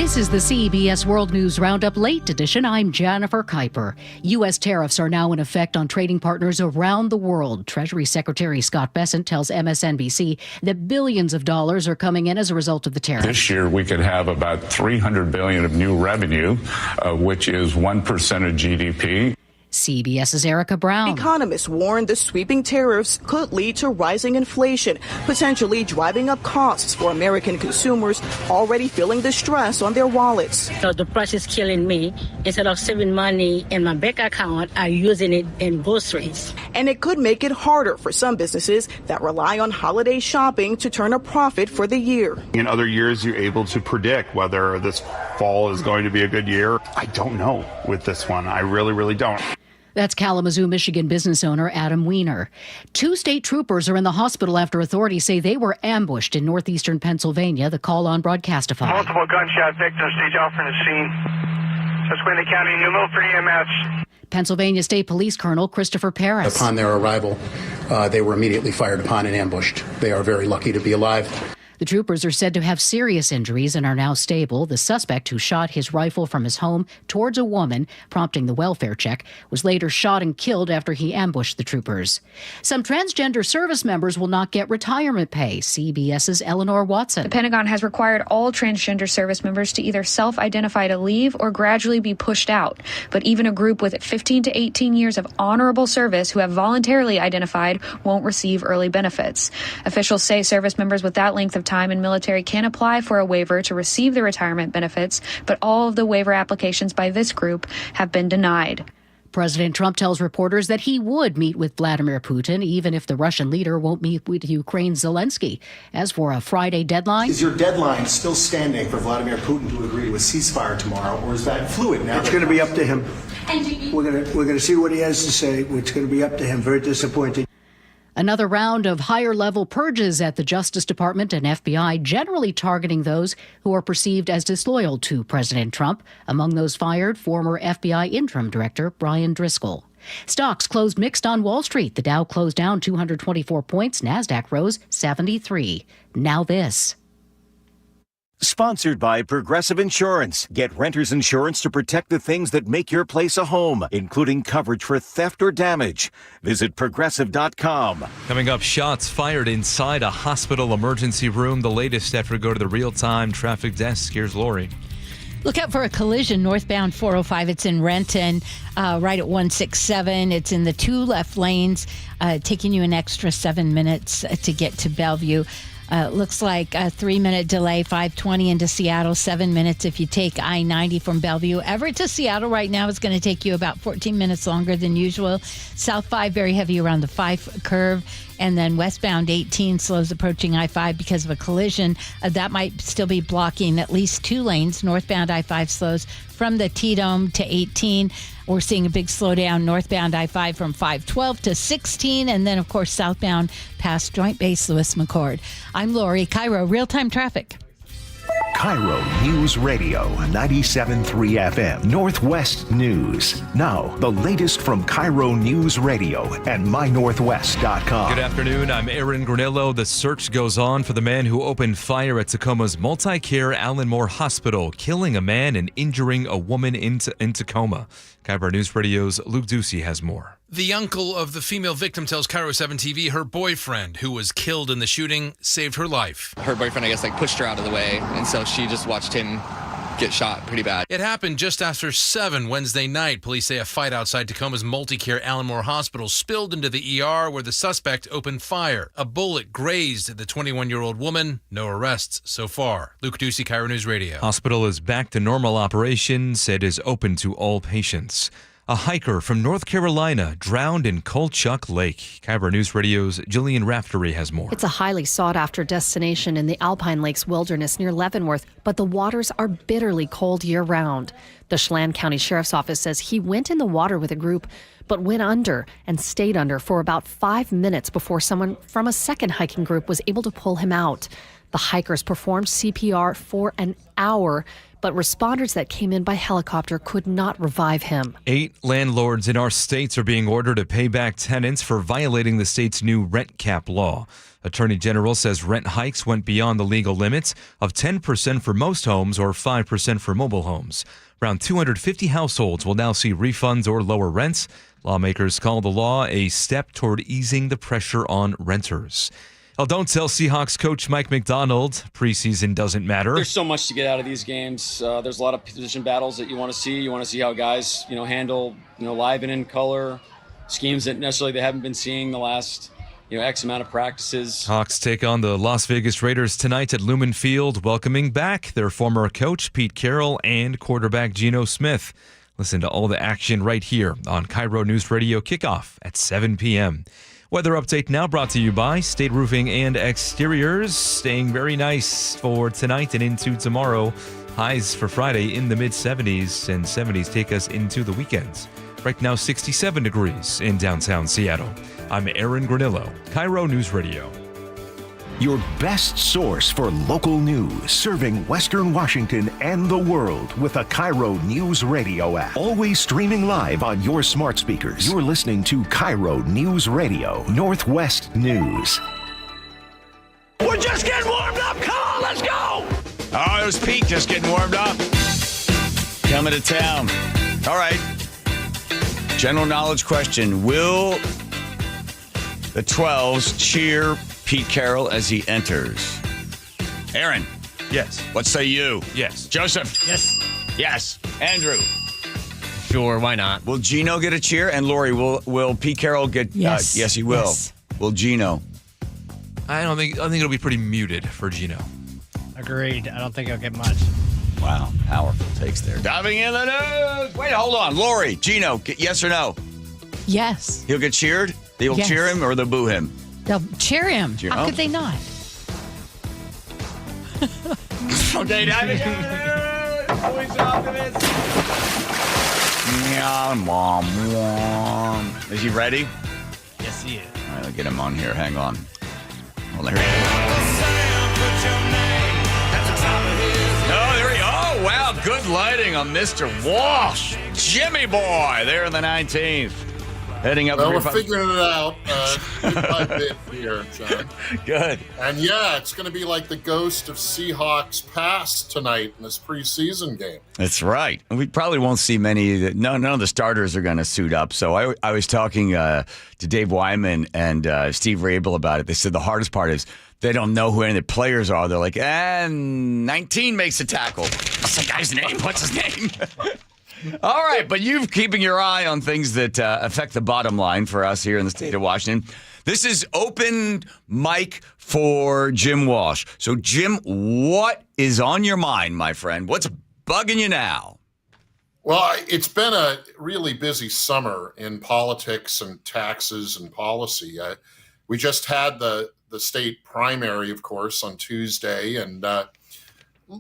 This is the CBS World News Roundup Late Edition. I'm Jennifer Kuiper. U.S. tariffs are now in effect on trading partners around the world. Treasury Secretary Scott Bessent tells MSNBC that billions of dollars are coming in as a result of the tariffs. This year, we could have about $300 billion of new revenue, which is 1% of GDP. CBS's Erica Brown. Economists warn the sweeping tariffs could lead to rising inflation, potentially driving up costs for American consumers already feeling the stress on their wallets. So the price is killing me. Instead of saving money in my bank account, I'm using it in groceries. And it could make it harder for some businesses that rely on holiday shopping to turn a profit for the year. In other years, you're able to predict whether this fall is going to be a good year. I don't know with this one. I really don't. That's Kalamazoo, Michigan business owner Adam Weiner. 2 state troopers are in the hospital after authorities say they were ambushed in northeastern Pennsylvania. The call on Broadcastify. Multiple gunshot victims, stage off from the scene. Susquehanna County, New Milford EMS. Pennsylvania State Police Colonel Christopher Paris. Upon their arrival, they were immediately fired upon and ambushed. They are very lucky to be alive. The troopers are said to have serious injuries and are now stable. The suspect, who shot his rifle from his home towards a woman, prompting the welfare check, was later shot and killed after he ambushed the troopers. Some transgender service members will not get retirement pay. CBS's Eleanor Watson. The Pentagon has required all transgender service members to either self-identify to leave or gradually be pushed out. But even a group with 15 to 18 years of honorable service who have voluntarily identified won't receive early benefits. Officials say service members with that length of time in military can apply for a waiver to receive the retirement benefits, but all of the waiver applications by this group have been denied. President Trump tells reporters that he would meet with Vladimir Putin, even if the Russian leader won't meet with Ukraine's Zelensky. As for a Friday deadline... Is your deadline still standing for Vladimir Putin to agree to a ceasefire tomorrow, or is that fluid now? It's going to be up to him. We're going to see what he has to say. It's going to be up to him. Very disappointing. Another round of higher-level purges at the Justice Department and FBI, generally targeting those who are perceived as disloyal to President Trump. Among those fired, former FBI interim director Brian Driscoll. Stocks closed mixed on Wall Street. The Dow closed down 224 points. NASDAQ rose 73. Now this. Sponsored by Progressive Insurance. Get renter's insurance to protect the things that make your place a home, including coverage for theft or damage. Visit Progressive.com. Coming up, shots fired inside a hospital emergency room. The latest after we go to the real-time traffic desk. Here's Lori. Look out for a collision northbound 405. It's in Renton, right at 167. It's in the 2 left lanes, taking you an extra 7 minutes to get to Bellevue. Looks like a 3-minute delay, 520 into Seattle, 7 minutes if you take I-90 from Bellevue. Everett to Seattle right now is going to take you about 14 minutes longer than usual. South 5 very heavy around the 5 curve. And then westbound 18 slows approaching I-5 because of a collision. That might still be blocking at least 2 lanes. Northbound I-5 slows from the T-Dome to 18. We're seeing a big slowdown northbound I-5 from 512 to 16. And then, of course, southbound past Joint Base Lewis McChord. I'm Lori, KIRO Real-Time Traffic. KIRO Newsradio 97.3 FM Northwest News. Now, the latest from KIRO Newsradio and mynorthwest.com. Good afternoon. I'm Aaron Granillo. The search goes on for the man who opened fire at Tacoma's multi-care Allen Moore Hospital, killing a man and injuring a woman in Tacoma. KIRO News Radio's Luke Ducey has more. The uncle of the female victim tells KIRO 7 TV her boyfriend, who was killed in the shooting, saved her life. Her boyfriend, I guess, pushed her out of the way, and so she just watched him get shot pretty bad. It happened just after 7 Wednesday night. Police say a fight outside Tacoma's multi-care Allen Moore Hospital spilled into the ER where the suspect opened fire. A bullet grazed the 21-year-old woman. No arrests so far. Luke Ducey, KIRO News Radio. Hospital is back to normal operations. It is open to all patients. A hiker from North Carolina drowned in Kolchak Lake. KIRO News Radio's Jillian Raftery has more. It's a highly sought-after destination in the Alpine Lakes wilderness near Leavenworth, but the waters are bitterly cold year-round. The Chelan County Sheriff's Office says he went in the water with a group, but went under and stayed under for about 5 minutes before someone from a second hiking group was able to pull him out. The hikers performed CPR for an hour, but responders that came in by helicopter could not revive him. 8 landlords in our states are being ordered to pay back tenants for violating the state's new rent cap law. Attorney General says rent hikes went beyond the legal limits of 10% for most homes or 5% for mobile homes. Around 250 households will now see refunds or lower rents. Lawmakers call the law a step toward easing the pressure on renters. Well, don't tell Seahawks coach Mike McDonald preseason doesn't matter. There's so much to get out of these games. There's a lot of position battles that you want to see. You want to see how guys, handle, live and in color schemes that necessarily they haven't been seeing the last, X amount of practices. Hawks take on the Las Vegas Raiders tonight at Lumen Field, welcoming back their former coach Pete Carroll and quarterback Geno Smith. Listen to all the action right here on KIRO News Radio kickoff at 7 p.m. Weather update now brought to you by State Roofing and Exteriors. Staying very nice for tonight and into tomorrow. Highs for Friday in the mid-70s, and 70s take us into the weekends. Right now, 67 degrees in downtown Seattle. I'm Aaron Granillo, KIRO News Radio. Your best source for local news, serving Western Washington and the world with a KIRO News Radio app. Always streaming live on your smart speakers. You're listening to KIRO News Radio, Northwest News. We're just getting warmed up. Come on, let's go. Oh, it was Pete just getting warmed up. Coming to town. All right. General knowledge question. Will the 12s cheer Pete Carroll as he enters? Aaron. Yes. What say you? Yes. Joseph. Yes. Yes. Andrew. Sure, why not? Will Geno get a cheer? And Lori, will Pete Carroll get? Yes. Yes, he will. Yes. Will Geno? I think it'll be pretty muted for Geno. Agreed. I don't think I'll get much. Wow, powerful takes there. Diving in the news. Wait, hold on, Lori. Geno, yes or no? Yes. He'll get cheered. They'll cheer him or they'll boo him. They'll cheer him. How could they not? Okay, diving in the news. Voice optimist. Is he ready? Yes, he is. All right, I'll get him on here. Hang on. Well, there he is. Oh, there he is. Oh, wow. Good lighting on Mr. Walsh. Jimmy boy there in the 19th. Heading up. Well, we're figuring it out. My bit here, John. Good. And yeah, it's going to be like the ghost of Seahawks past tonight in this preseason game. That's right. And we probably won't see many. None of the starters are going to suit up. So I was talking to Dave Wyman and Steve Rabel about it. They said the hardest part is they don't know who any of the players are. They're like, 19 makes a tackle. What's the guy's name? What's his name? All right, but you're keeping your eye on things that affect the bottom line for us here in the state of Washington. This is open mic for Jim Walsh. So, Jim, what is on your mind, my friend? What's bugging you now? Well, it's been a really busy summer in politics and taxes and policy. We just had the state primary, of course, on Tuesday, and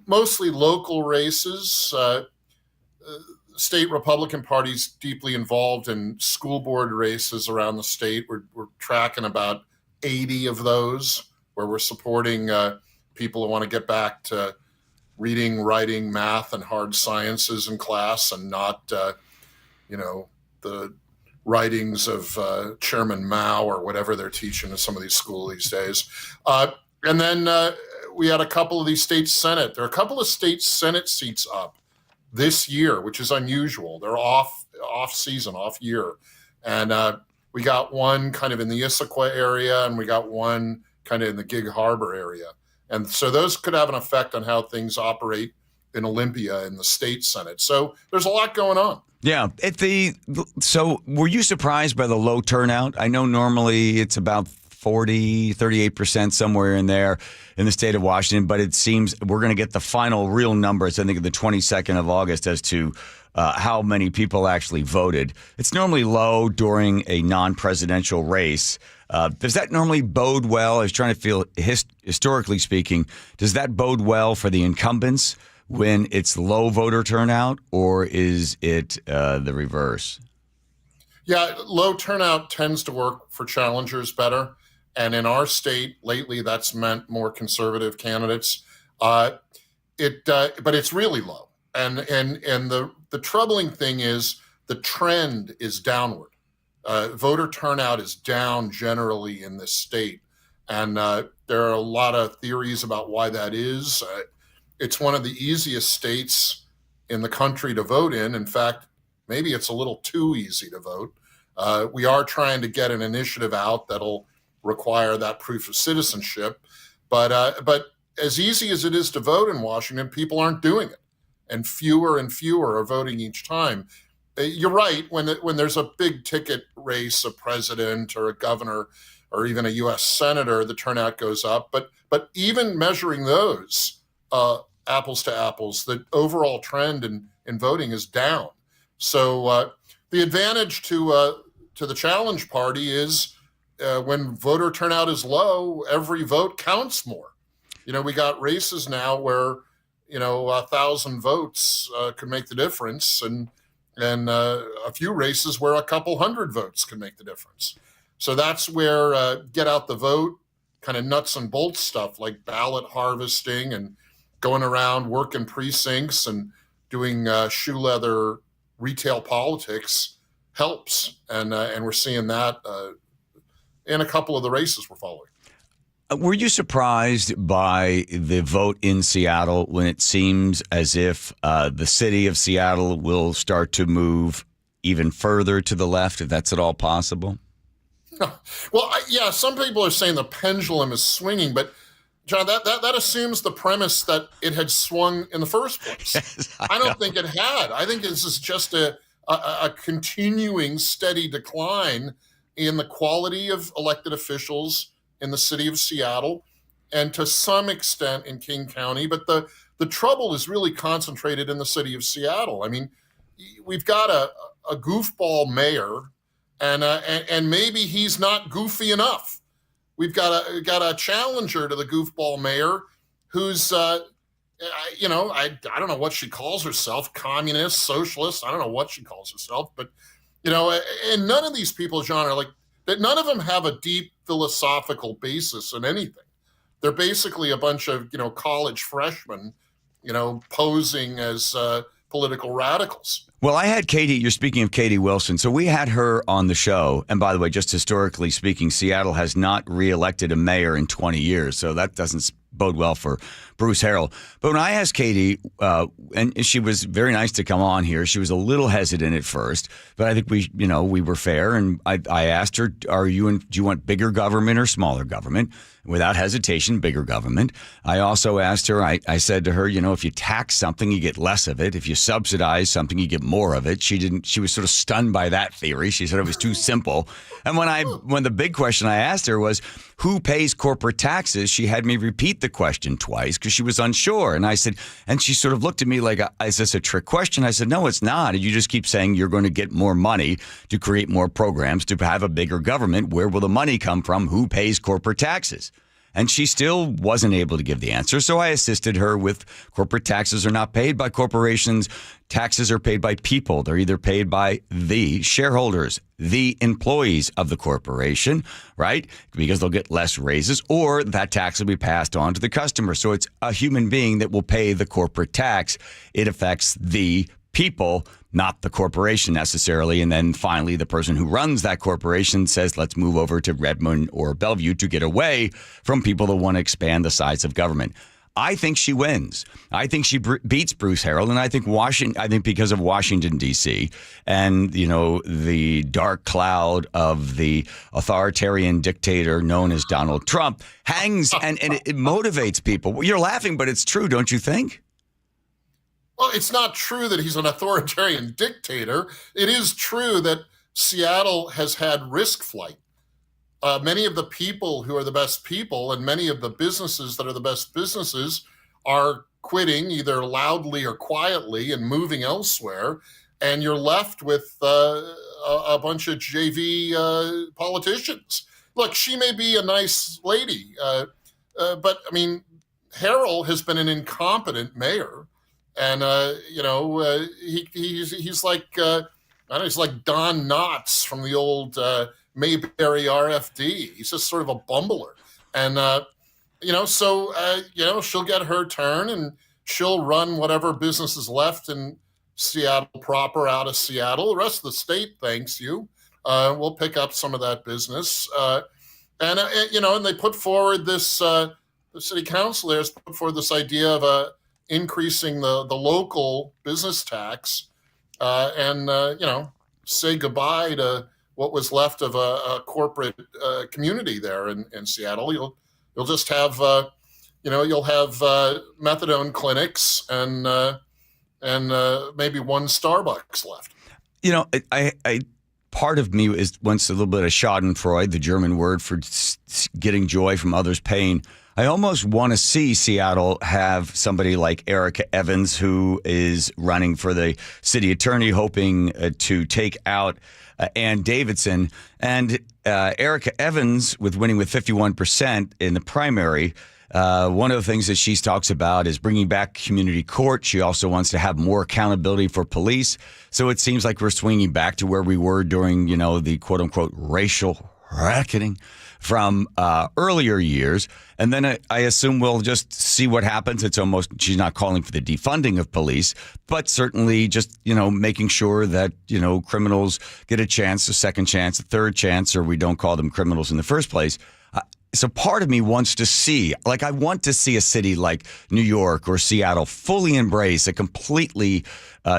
mostly local races. State Republican Party's deeply involved in school board races around the state. We're tracking about 80 of those where we're supporting people who want to get back to reading, writing, math, and hard sciences in class and not, the writings of Chairman Mao or whatever they're teaching in some of these schools these days. And then we had a couple of these state Senate. There are a couple of state Senate seats up this year, which is unusual. They're off season, off year. And we got one kind of in the Issaquah area, and we got one kind of in the Gig Harbor area. And so those could have an effect on how things operate in Olympia in the state Senate. So there's a lot going on. Yeah. So were you surprised by the low turnout? I know normally it's about 38%, somewhere in there in the state of Washington, but it seems we're going to get the final real numbers, I think, the 22nd of August as to how many people actually voted. It's normally low during a non-presidential race. Does that normally bode well? I was trying to feel, historically speaking, does that bode well for the incumbents when it's low voter turnout, or is it the reverse? Yeah, low turnout tends to work for challengers better. And in our state lately, that's meant more conservative candidates. But it's really low. And the troubling thing is the trend is downward. Voter turnout is down generally in this state. And there are a lot of theories about why that is. It's one of the easiest states in the country to vote in. In fact, maybe it's a little too easy to vote. We are trying to get an initiative out that'll require that proof of citizenship. But as easy as it is to vote in Washington, people aren't doing it. And fewer are voting each time. You're right, when there's a big ticket race, a president or a governor or even a U.S. senator, the turnout goes up. But even measuring those apples to apples, the overall trend in voting is down. So the advantage to the challenge party is when voter turnout is low, every vote counts more. We got races now where 1,000 votes could make the difference, and a few races where a couple hundred votes can make the difference. So that's where get out the vote, kind of nuts and bolts stuff like ballot harvesting and going around working precincts and doing shoe leather retail politics helps. And we're seeing that in a couple of the races we're following. Were you surprised by the vote in Seattle when it seems as if the city of Seattle will start to move even further to the left, if that's at all possible? Well, yeah, some people are saying the pendulum is swinging, but John, that assumes the premise that it had swung in the first place. Yes, I don't think it had. I think this is just a continuing steady decline in the quality of elected officials in the city of Seattle and to some extent in King County. But the trouble is really concentrated in the city of Seattle. I mean, we've got a goofball mayor and maybe he's not goofy enough. We've got a challenger to the goofball mayor who's, I don't know what she calls herself, communist, socialist. I don't know what she calls herself, but, and none of these people, John, are like, that none of them have a deep philosophical basis in anything. They're basically a bunch of, college freshmen, posing as political radicals. Well, I had Katie, you're speaking of Katie Wilson. So we had her on the show. And by the way, just historically speaking, Seattle has not reelected a mayor in 20 years. So that doesn't bode well for Bruce Harrell. But when I asked Katie, and she was very nice to come on here, she was a little hesitant at first, but I think we were fair. And I asked her, do you want bigger government or smaller government? Without hesitation, bigger government. I also asked her, I said to her, if you tax something, you get less of it. If you subsidize something, you get more of it. She was sort of stunned by that theory. She said it was too simple. And when the big question I asked her was, who pays corporate taxes? She had me repeat the question twice because she was unsure. And I said, and she sort of looked at me like, is this a trick question? I said, no, it's not. And you just keep saying you're going to get more money to create more programs, to have a bigger government. Where will the money come from? Who pays corporate taxes? And she still wasn't able to give the answer. So I assisted her with corporate taxes are not paid by corporations. Taxes are paid by people. They're either paid by the shareholders, the employees of the corporation, right? Because they'll get less raises, or that tax will be passed on to the customer. So it's a human being that will pay the corporate tax. It affects the people, not the corporation necessarily. And then finally, the person who runs that corporation says, let's move over to Redmond or Bellevue to get away from people that want to expand the size of government. I think she wins. I think she beats Bruce Harrell. And I think because of Washington, D.C. and, the dark cloud of the authoritarian dictator known as Donald Trump hangs and it motivates people. You're laughing, but it's true, don't you think? Well, it's not true that he's an authoritarian dictator. It is true that Seattle has had risk flight. Many of the people who are the best people and many of the businesses that are the best businesses are quitting either loudly or quietly and moving elsewhere. And you're left with a bunch of JV politicians. Look, she may be a nice lady, but I mean, Harrell has been an incompetent mayor. And, he's like, he's like Don Knotts from the old Mayberry RFD. He's just sort of a bumbler. And, she'll get her turn and she'll run whatever business is left in Seattle proper out of Seattle. The rest of the state thanks you. We'll pick up some of that business. And they put forward this, the city council has put forward this idea of increasing the local business tax say goodbye to what was left of a corporate community there in Seattle. You'll just have, you'll have methadone clinics and maybe one Starbucks left. I part of me wants a little bit of schadenfreude, the German word for getting joy from others' pain. I almost want to see Seattle have somebody like Erica Evans, who is running for the city attorney, hoping to take out Ann Davidson. And Erica Evans, with winning with 51% in the primary, one of the things that she talks about is bringing back community court. She also wants to have more accountability for police. So it seems like we're swinging back to where we were during, the quote unquote racial reckoning from earlier years. And then I assume we'll just see what happens. She's not calling for the defunding of police, but certainly just, making sure that, criminals get a chance, a second chance, a third chance, or we don't call them criminals in the first place. So part of me wants to see, I want to see a city like New York or Seattle fully embrace a completely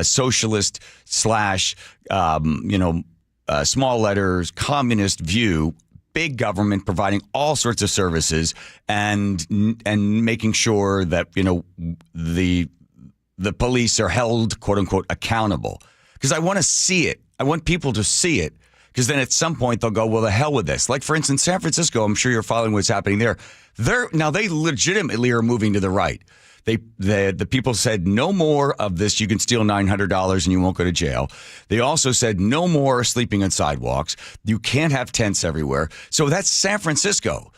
socialist / small letters, communist view, big government providing all sorts of services and making sure that, the police are held, quote unquote, accountable. Because I want to see it. I want people to see it. Because then at some point they'll go, well, the hell with this. Like, for instance, San Francisco, I'm sure you're following what's happening there. They legitimately are moving to the right. The people said no more of this. You can steal $900 and you won't go to jail. They also said no more sleeping on sidewalks. You can't have tents everywhere. So that's San Francisco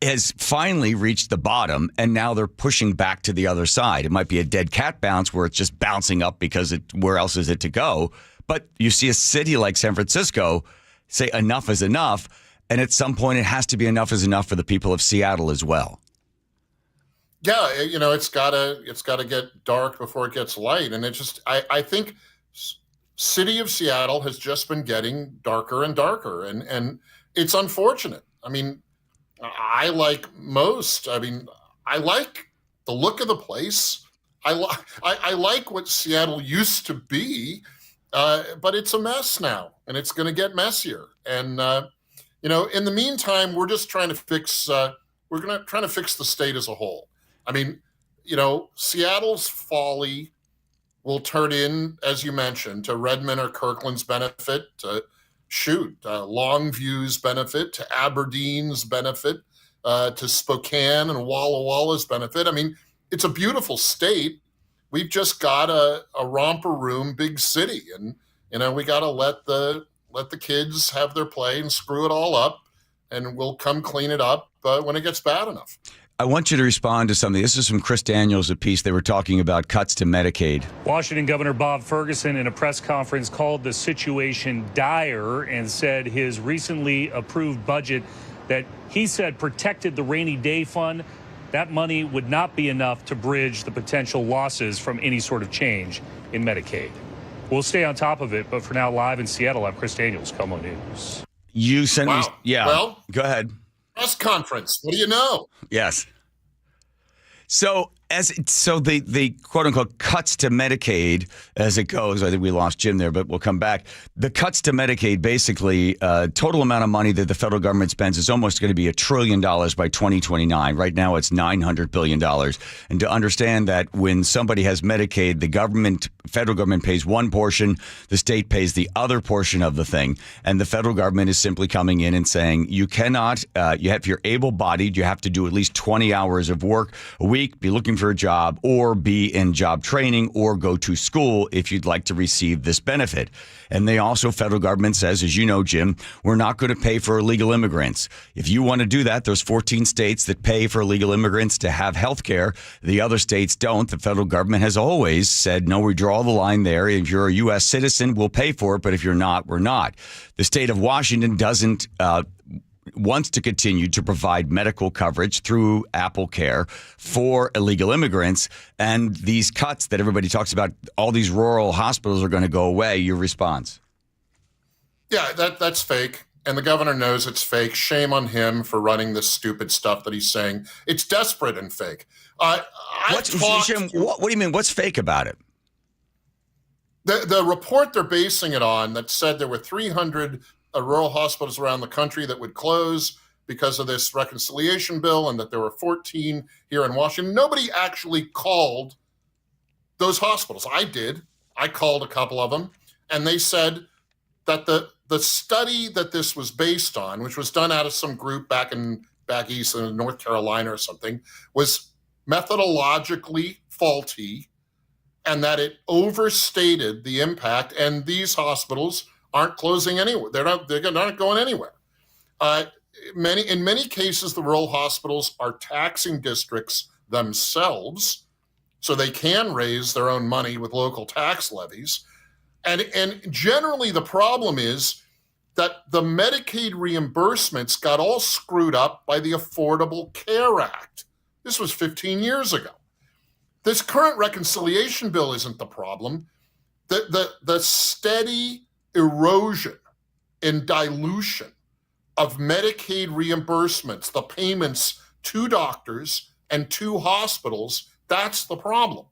has finally reached the bottom, and now they're pushing back to the other side. It might be a dead cat bounce where it's just bouncing up because where else is it to go? But you see a city like San Francisco say enough is enough, and at some point it has to be enough is enough for the people of Seattle as well. Yeah, it's gotta get dark before it gets light, and I think city of Seattle has just been getting darker and darker, and it's unfortunate. I mean, I like the look of the place. I like what Seattle used to be. But it's a mess now, and it's going to get messier. And in the meantime, we're just trying to fix. Trying to fix the state as a whole. I mean, Seattle's folly will turn in, as you mentioned, to Redmond or Kirkland's benefit, to Longview's benefit, to Aberdeen's benefit, to Spokane and Walla Walla's benefit. I mean, it's a beautiful state. We've just got a romper room big city, and we got to let the kids have their play and screw it all up, and we'll come clean it up when it gets bad enough. I want you to respond to something. This is from Chris Daniels, a piece they were talking about cuts to Medicaid. Washington Governor Bob Ferguson in a press conference called the situation dire and said his recently approved budget that he said protected the rainy day fund, that money would not be enough to bridge the potential losses from any sort of change in Medicaid. We'll stay on top of it, but for now, live in Seattle, I'm Chris Daniels, KIRO News. You sent me, yeah. Well, go ahead. Press conference. What do you know? Yes. So the quote unquote cuts to Medicaid as it goes, I think we lost Jim there, but we'll come back. The cuts to Medicaid, basically, total amount of money that the federal government spends is almost going to be $1 trillion by 2029. Right now, it's $900 billion. And to understand that when somebody has Medicaid, the federal government pays one portion, the state pays the other portion of the thing. And the federal government is simply coming in and saying, you cannot, if you're able-bodied, you have to do at least 20 hours of work a week, be looking for a job or be in job training or go to school if you'd like to receive this benefit. And they also, federal government says, as you know, Jim, we're not going to pay for illegal immigrants. If you want to do that, there's 14 states that pay for illegal immigrants to have health care. The other states don't. The federal government has always said, no, we draw the line there. If you're a U.S. citizen, we'll pay for it. But if you're not, we're not. The state of Washington doesn't wants to continue to provide medical coverage through Apple Care for illegal immigrants. And these cuts that everybody talks about, all these rural hospitals are going to go away. Your response? Yeah, that's fake. And the governor knows it's fake. Shame on him for running this stupid stuff that he's saying. It's desperate and fake. What do you mean? What's fake about it? The report they're basing it on that said there were 300 rural hospitals around the country that would close because of this reconciliation bill, and that there were 14 here in Washington. Nobody actually called those hospitals. I did. I called a couple of them, and they said that the study that this was based on, which was done out of some group back east in North Carolina or something, was methodologically faulty, and that it overstated the impact. And these hospitals aren't closing anywhere. They're not going anywhere. In many cases, the rural hospitals are taxing districts themselves, so they can raise their own money with local tax levies. And generally, the problem is that the Medicaid reimbursements got all screwed up by the Affordable Care Act. This was 15 years ago. This current reconciliation bill isn't the problem. The steady erosion and dilution of Medicaid reimbursements, the payments to doctors and to hospitals, that's the problem.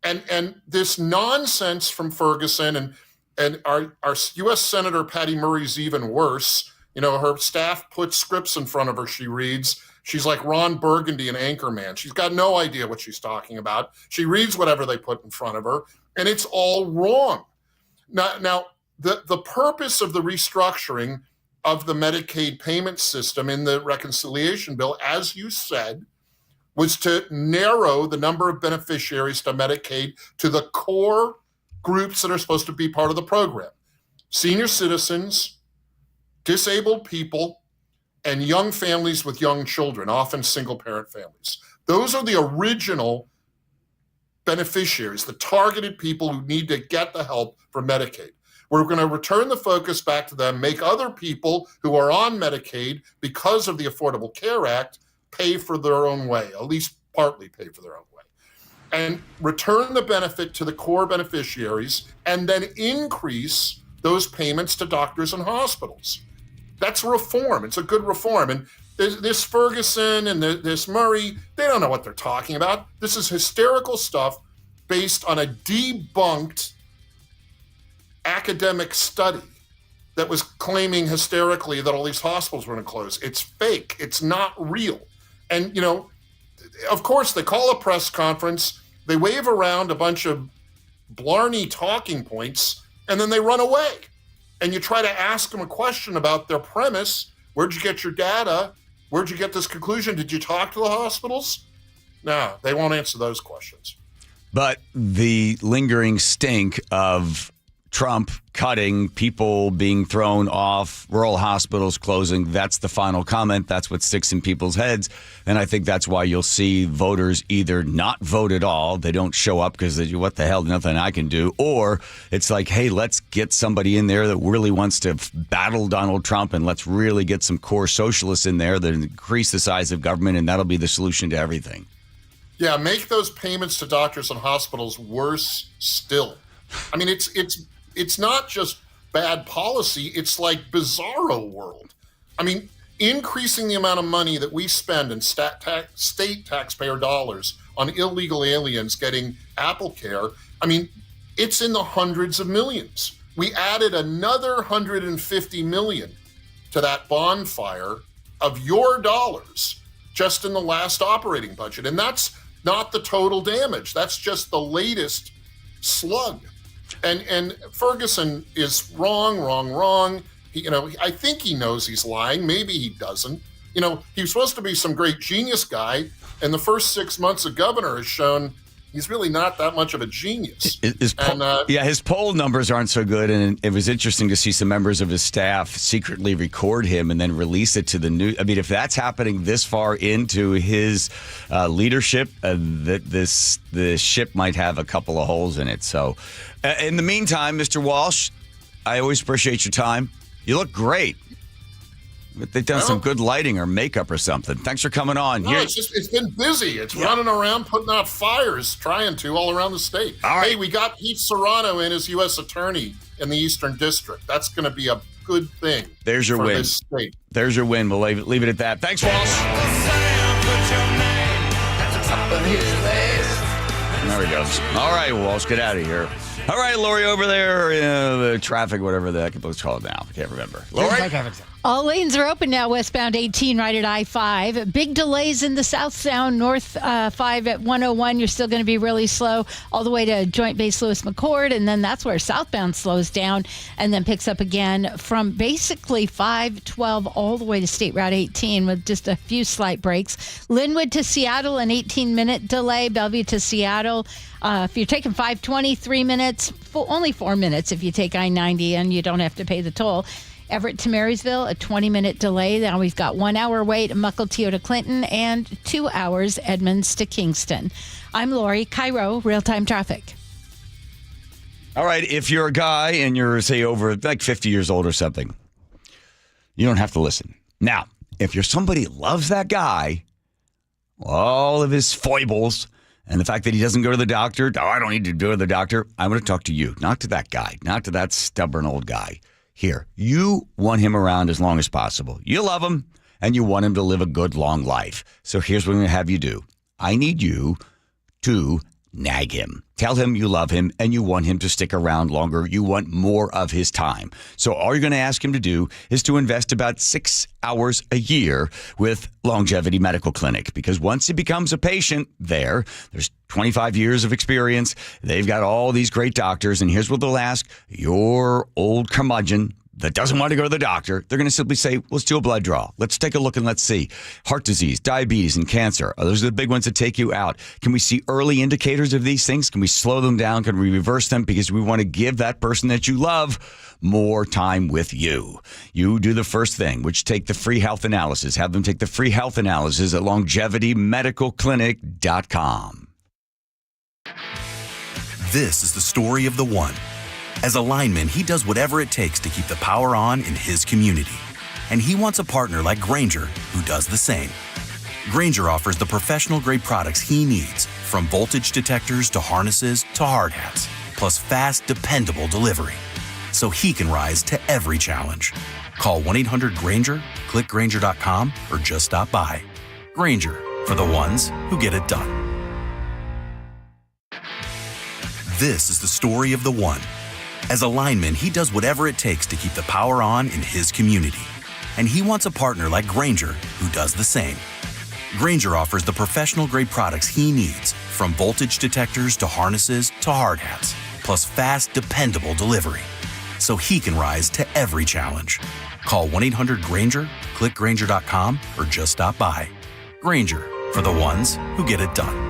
And this nonsense from Ferguson and our U.S. Senator Patty Murray's even worse. You know, her staff puts scripts in front of her, she reads. She's like Ron Burgundy in Anchorman. She's got no idea what she's talking about. She reads whatever they put in front of her, and it's all wrong. Now, the purpose of the restructuring of the Medicaid payment system in the reconciliation bill, as you said, was to narrow the number of beneficiaries to Medicaid to the core groups that are supposed to be part of the program: senior citizens, disabled people, and young families with young children, often single-parent families. Those are the original beneficiaries, the targeted people who need to get the help from Medicaid. We're going to return the focus back to them, make other people who are on Medicaid because of the Affordable Care Act pay for their own way, at least partly pay for their own way, and return the benefit to the core beneficiaries, and then increase those payments to doctors and hospitals. That's reform. It's a good reform. And this Ferguson and this Murray, they don't know what they're talking about. This is hysterical stuff based on a debunked academic study that was claiming hysterically that all these hospitals were going to close. It's fake. It's not real. And, you know, of course, they call a press conference, they wave around a bunch of blarney talking points, and then they run away. And you try to ask them a question about their premise. Where'd you get your data? Where'd you get this conclusion? Did you talk to the hospitals? No, they won't answer those questions. But the lingering stink of Trump cutting, people being thrown off, rural hospitals closing, that's the final comment. That's what sticks in people's heads. And I think that's why you'll see voters either not vote at all. They don't show up because they, what the hell, nothing I can do. Or it's like, hey, let's get somebody in there that really wants to battle Donald Trump, and let's really get some core socialists in there that increase the size of government, and that'll be the solution to everything. Yeah, make those payments to doctors and hospitals worse still. I mean, it's not just bad policy, it's like bizarro world. I mean, increasing the amount of money that we spend in state taxpayer dollars on illegal aliens getting Apple Care, I mean, it's in the hundreds of millions. We added another $150 million to that bonfire of your dollars just in the last operating budget. And that's not the total damage. That's just the latest slug. And Ferguson is wrong. He, I think he knows he's lying. Maybe he doesn't. He was supposed to be some great genius guy. And the first 6 months of governor has shown he's really not that much of a genius. His poll numbers aren't so good, and it was interesting to see some members of his staff secretly record him and then release it to the news. I mean, if that's happening this far into his leadership, the ship might have a couple of holes in it. So, in the meantime, Mr. Walsh, I always appreciate your time. You look great. But they've done some good lighting or makeup or something. Thanks for coming on. No, it's been busy. It's running around, putting out fires, trying to all around the state. All right. Hey, we got Pete Serrano in as U.S. Attorney in the Eastern District. That's going to be a good thing. There's your for win. This state. There's your win. We'll leave it at that. Thanks, Walsh. There he goes. All right, Walsh, get out of here. All right, Lori, over there, the traffic, whatever the heck it's called now. I can't remember. Lori? All lanes are open now, westbound 18 right at I-5. Big delays in the south sound, north 5 at 101. You're still going to be really slow all the way to Joint Base Lewis-McChord, and then that's where southbound slows down and then picks up again from basically 512 all the way to State Route 18 with just a few slight breaks. Linwood to Seattle, an 18-minute delay. Bellevue to Seattle. If you're taking 520, 3 minutes, only 4 minutes if you take I-90 and you don't have to pay the toll. Everett to Marysville, a 20-minute delay. Now we've got 1 hour wait, Mukilteo to Clinton, and 2 hours Edmonds to Kingston. I'm Lori, KIRO, real-time traffic. All right, if you're a guy and you're, say, over like 50 years old or something, you don't have to listen. Now, if you're somebody who loves that guy, all of his foibles, and the fact that he doesn't go to the doctor, I don't need to go to the doctor, I'm going to talk to you, not to that guy, not to that stubborn old guy. Here, you want him around as long as possible. You love him, and you want him to live a good, long life. So here's what I'm going to have you do. I need you to nag him. Tell him you love him, and you want him to stick around longer. You want more of his time. So all you're going to ask him to do is to invest about 6 hours a year with Longevity Medical Clinic. Because once he becomes a patient there's 25 years of experience. They've got all these great doctors. And here's what they'll ask. Your old curmudgeon that doesn't want to go to the doctor, they're going to simply say, let's do a blood draw. Let's take a look and let's see. Heart disease, diabetes, and cancer. Those are the big ones that take you out. Can we see early indicators of these things? Can we slow them down? Can we reverse them? Because we want to give that person that you love more time with you. You do the first thing, which take the free health analysis. Have them take the free health analysis at longevitymedicalclinic.com. This is the story of the one. As a lineman, he does whatever it takes to keep the power on in his community. And he wants a partner like Grainger who does the same. Grainger offers the professional-grade products he needs, from voltage detectors to harnesses to hard hats, plus fast, dependable delivery. So he can rise to every challenge. Call 1-800-GRAINGER, click Grainger.com, or just stop by. Grainger, for the ones who get it done. This is the story of the one. As a lineman, he does whatever it takes to keep the power on in his community. And he wants a partner like Grainger who does the same. Grainger offers the professional-grade products he needs, from voltage detectors to harnesses to hard hats, plus fast, dependable delivery. So he can rise to every challenge. Call 1-800-GRAINGER, click Grainger.com, or just stop by. Grainger, for the ones who get it done.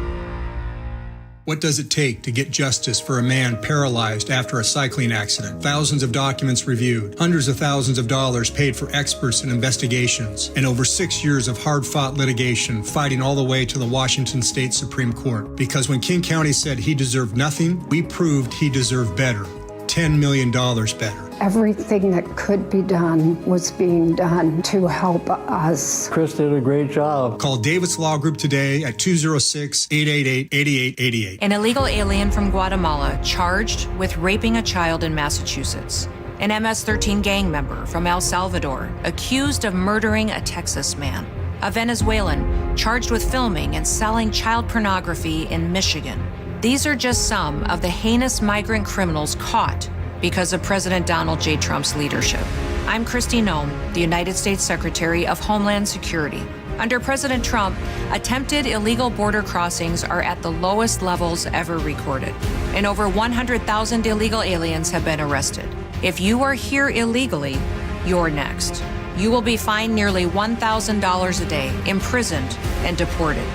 What does it take to get justice for a man paralyzed after a cycling accident? Thousands of documents reviewed, hundreds of thousands of dollars paid for experts and investigations, and over 6 years of hard-fought litigation fighting all the way to the Washington State Supreme Court. Because when King County said he deserved nothing, we proved he deserved better. $10 million better. Everything that could be done was being done to help us. Chris did a great job. Call Davis Law Group today at 206-888-8888. An illegal alien from Guatemala charged with raping a child in Massachusetts. An MS-13 gang member from El Salvador accused of murdering a Texas man. A Venezuelan charged with filming and selling child pornography in Michigan. These are just some of the heinous migrant criminals caught because of President Donald J. Trump's leadership. I'm Kristi Noem, the United States Secretary of Homeland Security. Under President Trump, attempted illegal border crossings are at the lowest levels ever recorded, and over 100,000 illegal aliens have been arrested. If you are here illegally, you're next. You will be fined nearly $1,000 a day, imprisoned, and deported.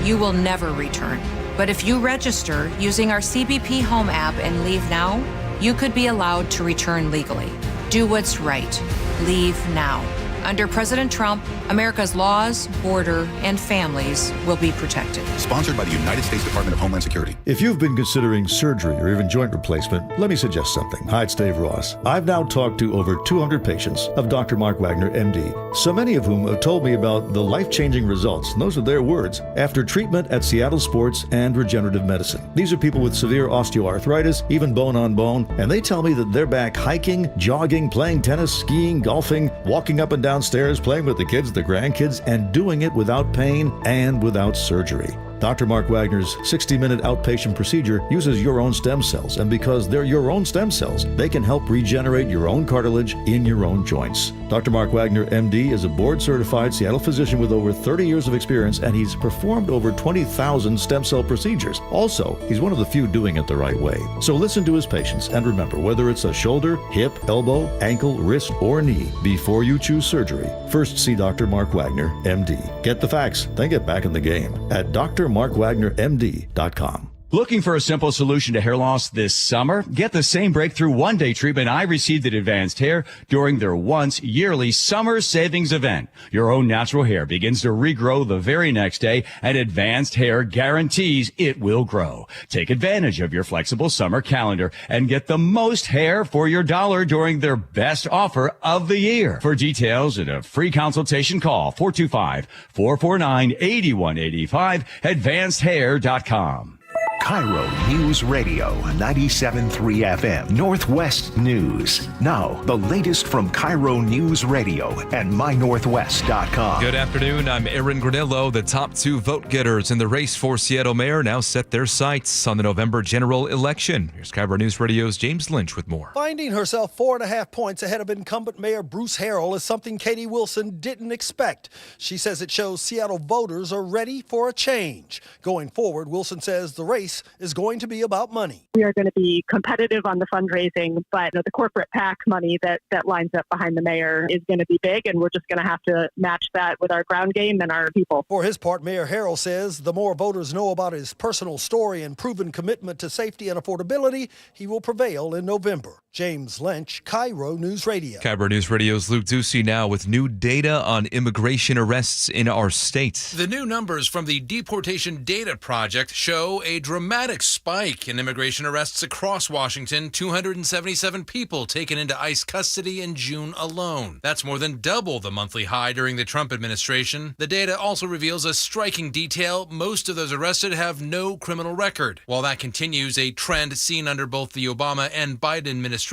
you will never return. But if you register using our CBP Home app and leave now, you could be allowed to return legally. Do what's right. Leave now. Under President Trump, America's laws, border, and families will be protected. Sponsored by the United States Department of Homeland Security. If you've been considering surgery or even joint replacement, let me suggest something. Hi, it's Dave Ross. I've now talked to over 200 patients of Dr. Mark Wagner, MD, so many of whom have told me about the life-changing results, and those are their words, after treatment at Seattle Sports and Regenerative Medicine. These are people with severe osteoarthritis, even bone on bone, and they tell me that they're back hiking, jogging, playing tennis, skiing, golfing, walking up and down stairs, playing with the kids, the grandkids, and doing it without pain and without surgery. Dr. Mark Wagner's 60-minute outpatient procedure uses your own stem cells, and because they're your own stem cells, they can help regenerate your own cartilage in your own joints. Dr. Mark Wagner, MD, is a board-certified Seattle physician with over 30 years of experience, and he's performed over 20,000 stem cell procedures. Also, he's one of the few doing it the right way. So listen to his patients, and remember, whether it's a shoulder, hip, elbow, ankle, wrist, or knee, before you choose surgery, first see Dr. Mark Wagner, MD. Get the facts, then get back in the game at drmarkwagnermd.com. Looking for a simple solution to hair loss this summer? Get the same breakthrough one-day treatment I received at Advanced Hair during their once-yearly summer savings event. Your own natural hair begins to regrow the very next day, and Advanced Hair guarantees it will grow. Take advantage of your flexible summer calendar and get the most hair for your dollar during their best offer of the year. For details and a free consultation, call 425-449-8185, advancedhair.com. KIRO News Radio 97.3 FM, Northwest News. Now, the latest from KIRO News Radio and mynorthwest.com. Good afternoon. I'm Aaron Granillo. The top two vote getters in the race for Seattle mayor now set their sights on the November general election. Here's KIRO News Radio's James Lynch with more. Finding herself 4.5 points ahead of incumbent Mayor Bruce Harrell is something Katie Wilson didn't expect. She says it shows Seattle voters are ready for a change. Going forward, Wilson says the race is going to be about money. We are going to be competitive on the fundraising, but the corporate PAC money that lines up behind the mayor is going to be big, and we're just going to have to match that with our ground game and our people. For his part, Mayor Harrell says the more voters know about his personal story and proven commitment to safety and affordability, he will prevail in November. James Lynch, KIRO News Radio. KIRO News Radio's Luke Ducey now with new data on immigration arrests in our state. The new numbers from the Deportation Data Project show a dramatic spike in immigration arrests across Washington. 277 people taken into ICE custody in June alone. That's more than double the monthly high during the Trump administration. The data also reveals a striking detail. Most of those arrested have no criminal record. While that continues a trend seen under both the Obama and Biden administrations,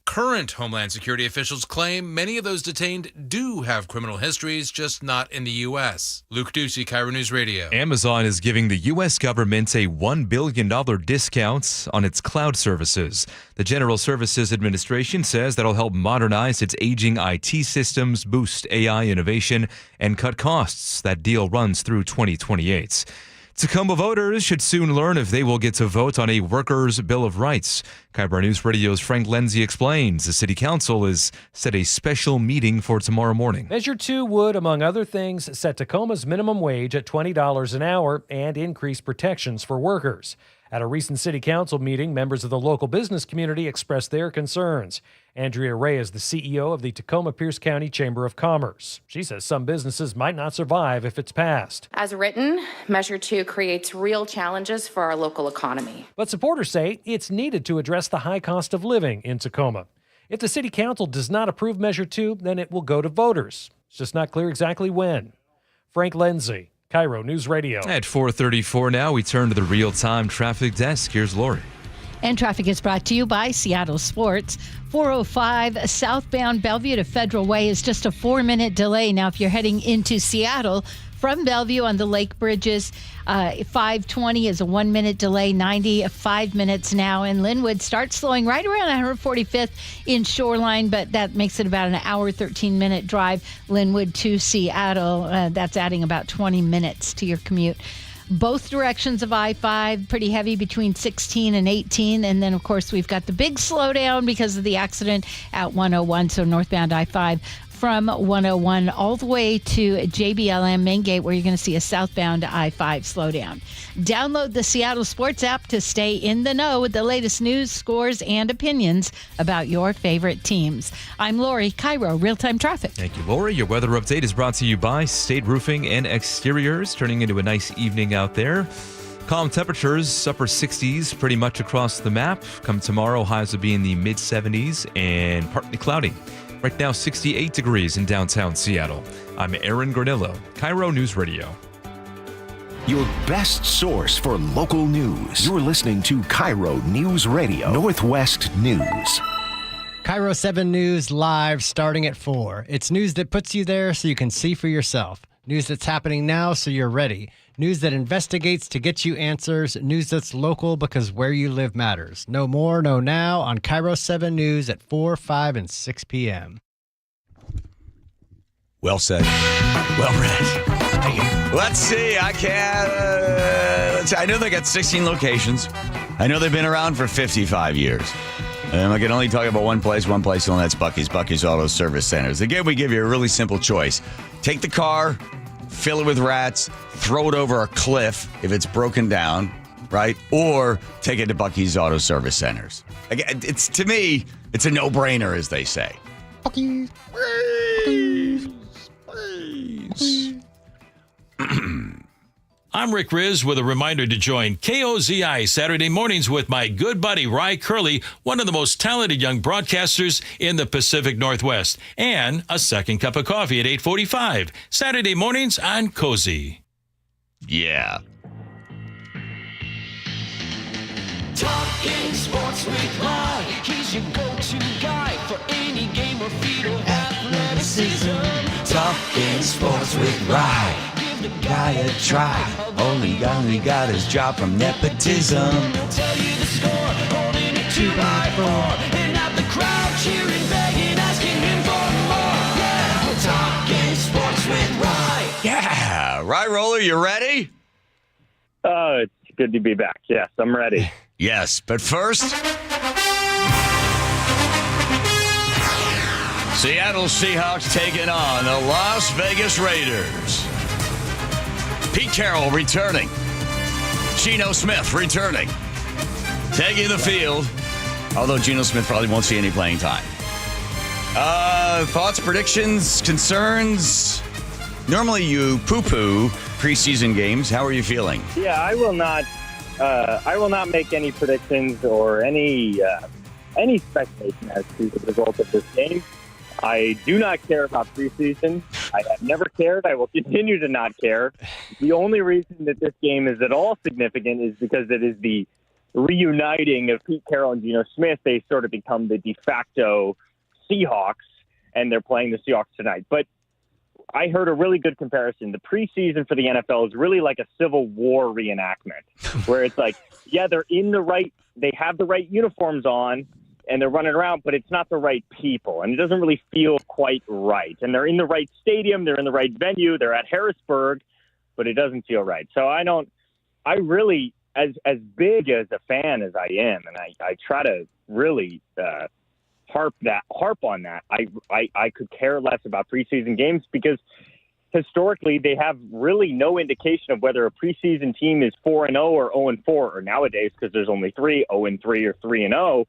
current Homeland Security officials claim many of those detained do have criminal histories, just not in the U.S. Luke Ducey, KIRO News Radio. Amazon is giving the U.S. government a $1 billion discount on its cloud services. The General Services Administration says that'll help modernize its aging IT systems, boost AI innovation, and cut costs. That deal runs through 2028. Tacoma voters should soon learn if they will get to vote on a workers' Bill of Rights. KIRO News Radio's Frank Lenzi explains the City Council has set a special meeting for tomorrow morning. Measure 2 would, among other things, set Tacoma's minimum wage at $20 an hour and increase protections for workers. At a recent City Council meeting, members of the local business community expressed their concerns. Andrea Ray is the CEO of the Tacoma-Pierce County Chamber of Commerce. She says some businesses might not survive if it's passed. As written, Measure 2 creates real challenges for our local economy. But supporters say it's needed to address the high cost of living in Tacoma. If the City Council does not approve Measure 2, then it will go to voters. It's just not clear exactly when. Frank Lenzi, KIRO News Radio. At 4:34 now, we turn to the real-time traffic desk. Here's Lori. And traffic is brought to you by Seattle Sports. 405 southbound Bellevue to Federal Way is just a 4-minute delay. Now, if you're heading into Seattle from Bellevue on the Lake Bridges, 520 is a 1-minute delay, 90, 5 minutes now. And Linwood starts slowing right around 145th in Shoreline, but that makes it about an hour, 13-minute drive, Linwood to Seattle. That's adding about 20 minutes to your commute. Both directions of I-5, pretty heavy between 16 and 18. And then, of course, we've got the big slowdown because of the accident at 101. So northbound I-5, from 101 all the way to JBLM Main Gate, where you're going to see a southbound I-5 slowdown. Download the Seattle Sports app to stay in the know with the latest news, scores, and opinions about your favorite teams. I'm Lori, KIRO Real-Time Traffic. Thank you, Lori. Your weather update is brought to you by State Roofing and Exteriors, turning into a nice evening out there. Calm temperatures, upper 60s pretty much across the map. Come tomorrow, highs will be in the mid-70s and partly cloudy. Right now, 68 degrees in downtown Seattle. I'm Aaron Granillo, KIRO News Radio. Your best source for local news. You're listening to KIRO News Radio, Northwest News. KIRO 7 News live starting at 4. It's news that puts you there so you can see for yourself. News that's happening now so you're ready. News that investigates to get you answers. News that's local because where you live matters. Know more, know now on KIRO 7 News at 4, 5, and 6 p.m. Well said. Well read. Let's see. I know they got 16 locations. I know they've been around for 55 years. And I can only talk about one place, and that's Buc-ee's. Buc-ee's Auto Service Centers. Again, we give you a really simple choice. Take the car, fill it with rats, throw it over a cliff if it's broken down, right? Or take it to Buc-ee's Auto Service Centers. Again, to me, it's a no-brainer, as they say. Buc-ee's. I'm Rick Riz with a reminder to join KOZI Saturday mornings with my good buddy Ry Curley, one of the most talented young broadcasters in the Pacific Northwest, and a second cup of coffee at 8:45 Saturday mornings on Cozy. Yeah. Talking sports with Ry. He's your go-to guy for any game or feat or athleticism. Talking sports with Ry. Give the Guy a try. Only got his job from nepotism. He'll tell you the score, holding it 2x4, and out the crowd cheering, begging, asking him for more. Yeah, we're talking sports with Ry. Yeah. Ry Roller, you ready? Oh, it's good to be back. Yes, I'm ready. Yes, but first, Seattle Seahawks taking on the Las Vegas Raiders. Pete Carroll returning. Geno Smith returning. Taking the field, although Geno Smith probably won't see any playing time. Thoughts, predictions, concerns? Normally you poo-poo preseason games. How are you feeling? Yeah, I will not make any predictions or any speculation as to the result of this game. I do not care about preseason. I have never cared. I will continue to not care. The only reason that this game is at all significant is because it is the reuniting of Pete Carroll and Geno Smith. They sort of become the de facto Seahawks, and they're playing the Seahawks tonight. But I heard a really good comparison. The preseason for the NFL is really like a Civil War reenactment, where it's like, yeah, they have the right uniforms on, and they're running around, but it's not the right people, and it doesn't really feel quite right. And they're in the right stadium, they're in the right venue, they're at Harrisburg, but it doesn't feel right. So I really, as big as a fan as I am, and I try to really harp on that, I could care less about preseason games because historically they have really no indication of whether a preseason team is 4-0 or 0-4, or nowadays, because there's only 3, 0-3 or 3-0.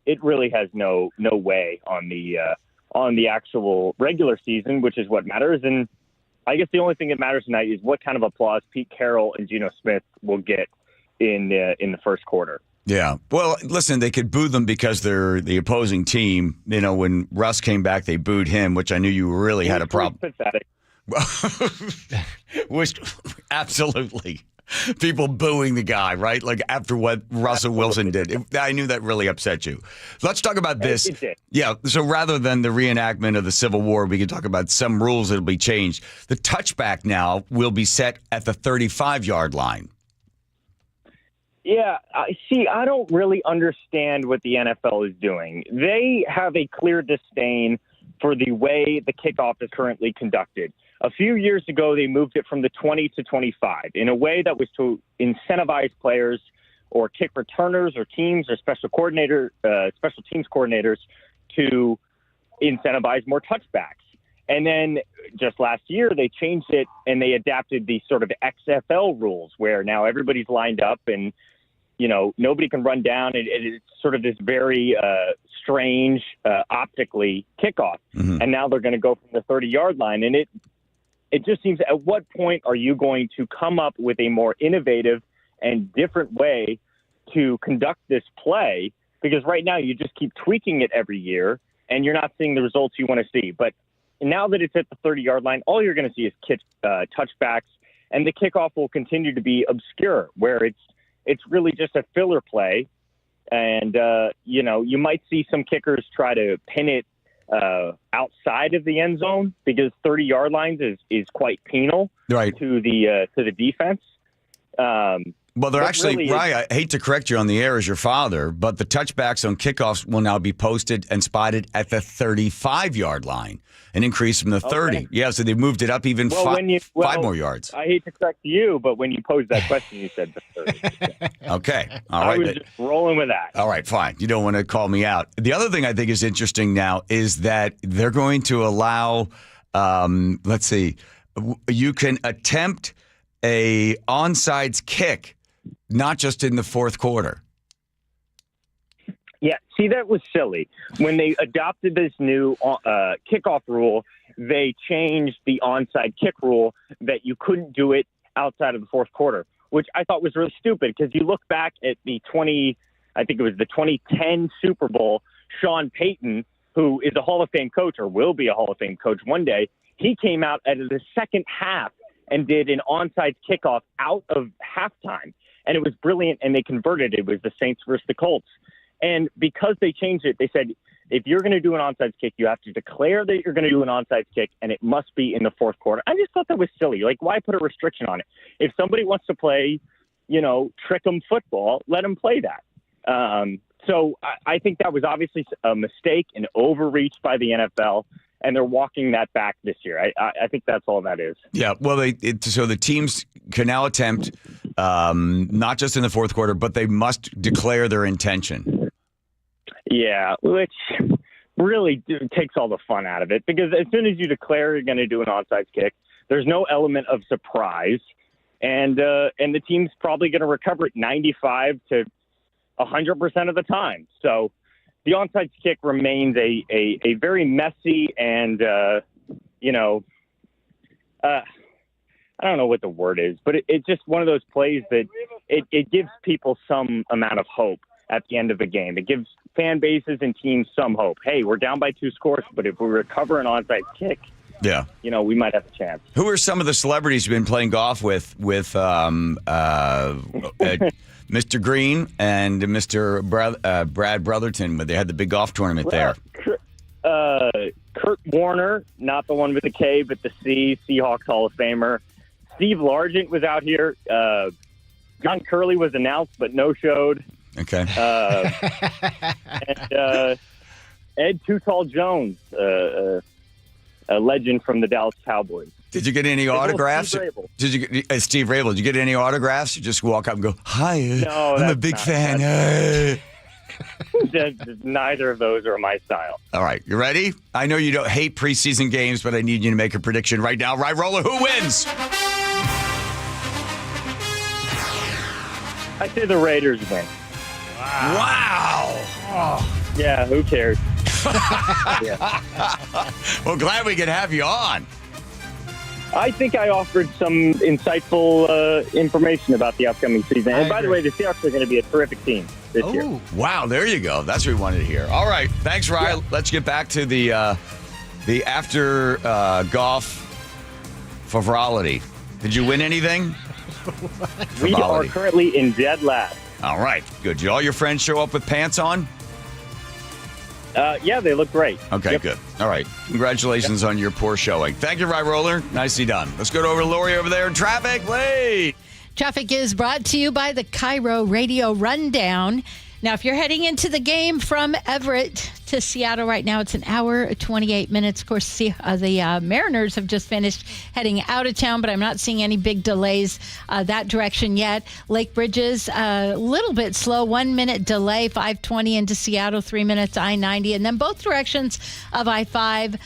It really has no way on the actual regular season, which is what matters. And I guess the only thing that matters tonight is what kind of applause Pete Carroll and Geno Smith will get in the first quarter. Yeah. Well, listen, they could boo them because they're the opposing team. You know, when Russ came back, they booed him, which I knew you really had a problem. Pathetic. Absolutely. People booing the guy, right? Like after what Russell Wilson did. I knew that really upset you. Let's talk about this. It did. Yeah, so rather than the reenactment of the Civil War, we can talk about some rules that will be changed. The touchback now will be set at the 35-yard line. Yeah, I don't really understand what the NFL is doing. They have a clear disdain for the way the kickoff is currently conducted. A few years ago, they moved it from the 20 to 25 in a way that was to incentivize players or kick returners or teams or special teams coordinators to incentivize more touchbacks. And then just last year, they changed it and they adapted the sort of XFL rules where now everybody's lined up and, nobody can run down. It's sort of this very strange, optically kickoff. Mm-hmm. And now they're going to go from the 30-yard line. And it just seems, at what point are you going to come up with a more innovative and different way to conduct this play? Because right now you just keep tweaking it every year and you're not seeing the results you want to see. But now that it's at the 30-yard line, all you're going to see is touchbacks, and the kickoff will continue to be obscure, where it's really just a filler play. And, you might see some kickers try to pin it outside of the end zone because 30-yard lines is quite penal to the defense. Well, they're actually, really I hate to correct you on the air as your father, but the touchbacks on kickoffs will now be posted and spotted at the 35-yard line, an increase from the 30. Okay. Yeah, so they moved it up even 5 more yards. I hate to correct you, but when you posed that question, you said the 30. Okay. All right. I was just rolling with that. All right, fine. You don't want to call me out. The other thing I think is interesting now is that they're going to allow, let's see, you can attempt a onside kick, not just in the fourth quarter. Yeah, see, that was silly. When they adopted this new kickoff rule, they changed the onside kick rule that you couldn't do it outside of the fourth quarter, which I thought was really stupid because you look back at the 2010 Super Bowl, Sean Payton, who is a Hall of Fame coach or will be a Hall of Fame coach one day, he came out at the second half and did an onside kickoff out of halftime. And it was brilliant, and they converted it. It was the Saints versus the Colts. And because they changed it, they said, if you're going to do an onside kick, you have to declare that you're going to do an onside kick, and it must be in the fourth quarter. I just thought that was silly. Like, why put a restriction on it? If somebody wants to play, trick 'em football, let them play that. So I think that was obviously a mistake, an overreach by the NFL, and they're walking that back this year. I think that's all that is. Yeah, well, so the teams can now attempt not just in the fourth quarter, but they must declare their intention. Yeah, which really takes all the fun out of it because as soon as you declare you're going to do an onside kick, there's no element of surprise, and the team's probably going to recover it 95 to 100% of the time. So the onside kick remains a very messy and, I don't know what the word is, but it's just one of those plays that it gives people some amount of hope at the end of the game. It gives fan bases and teams some hope. Hey, we're down by 2 scores, but if we recover an onside kick, we might have a chance. Who are some of the celebrities you've been playing golf with Mr. Green and Mr. Brad Brotherton, when they had the big golf tournament there? Kurt Warner, not the one with the K, but the C, Seahawks Hall of Famer. Steve Largent was out here. John Curley was announced, but no-showed. Okay. And Ed Too Tall Jones, a legend from the Dallas Cowboys. Did you get any autographs? Steve Rabel, did you get any autographs? You just walk up and go, hi, no, I'm a big fan. Hey. Neither of those are my style. All right, you ready? I know you don't hate preseason games, but I need you to make a prediction right now. Right, Roller, who wins? I say the Raiders win. Wow. Oh. Yeah, who cares? Yeah. Well, glad we could have you on. I think I offered some insightful information about the upcoming season. And by the way, the Seahawks are going to be a terrific team this year. Wow, there you go. That's what we wanted to hear. All right, thanks, Ryan. Yeah. Let's get back to the after golf frivolity. Did you win anything? We are currently in dead last. All right, good. Did all your friends show up with pants on? Yeah, they look great. Okay, good. All right. Congratulations on your poor showing. Thank you, Rye Roller. Nicely done. Let's go over to Lori over there in traffic. Wait. Traffic is brought to you by the KIRO Radio Rundown. Now, if you're heading into the game from Everett to Seattle right now. It's an hour, 28 minutes. Of course, the Mariners have just finished heading out of town, but I'm not seeing any big delays that direction yet. Lake Bridges, a little bit slow, 1 minute delay, 520 into Seattle, 3 minutes, I-90. And then both directions of I-5,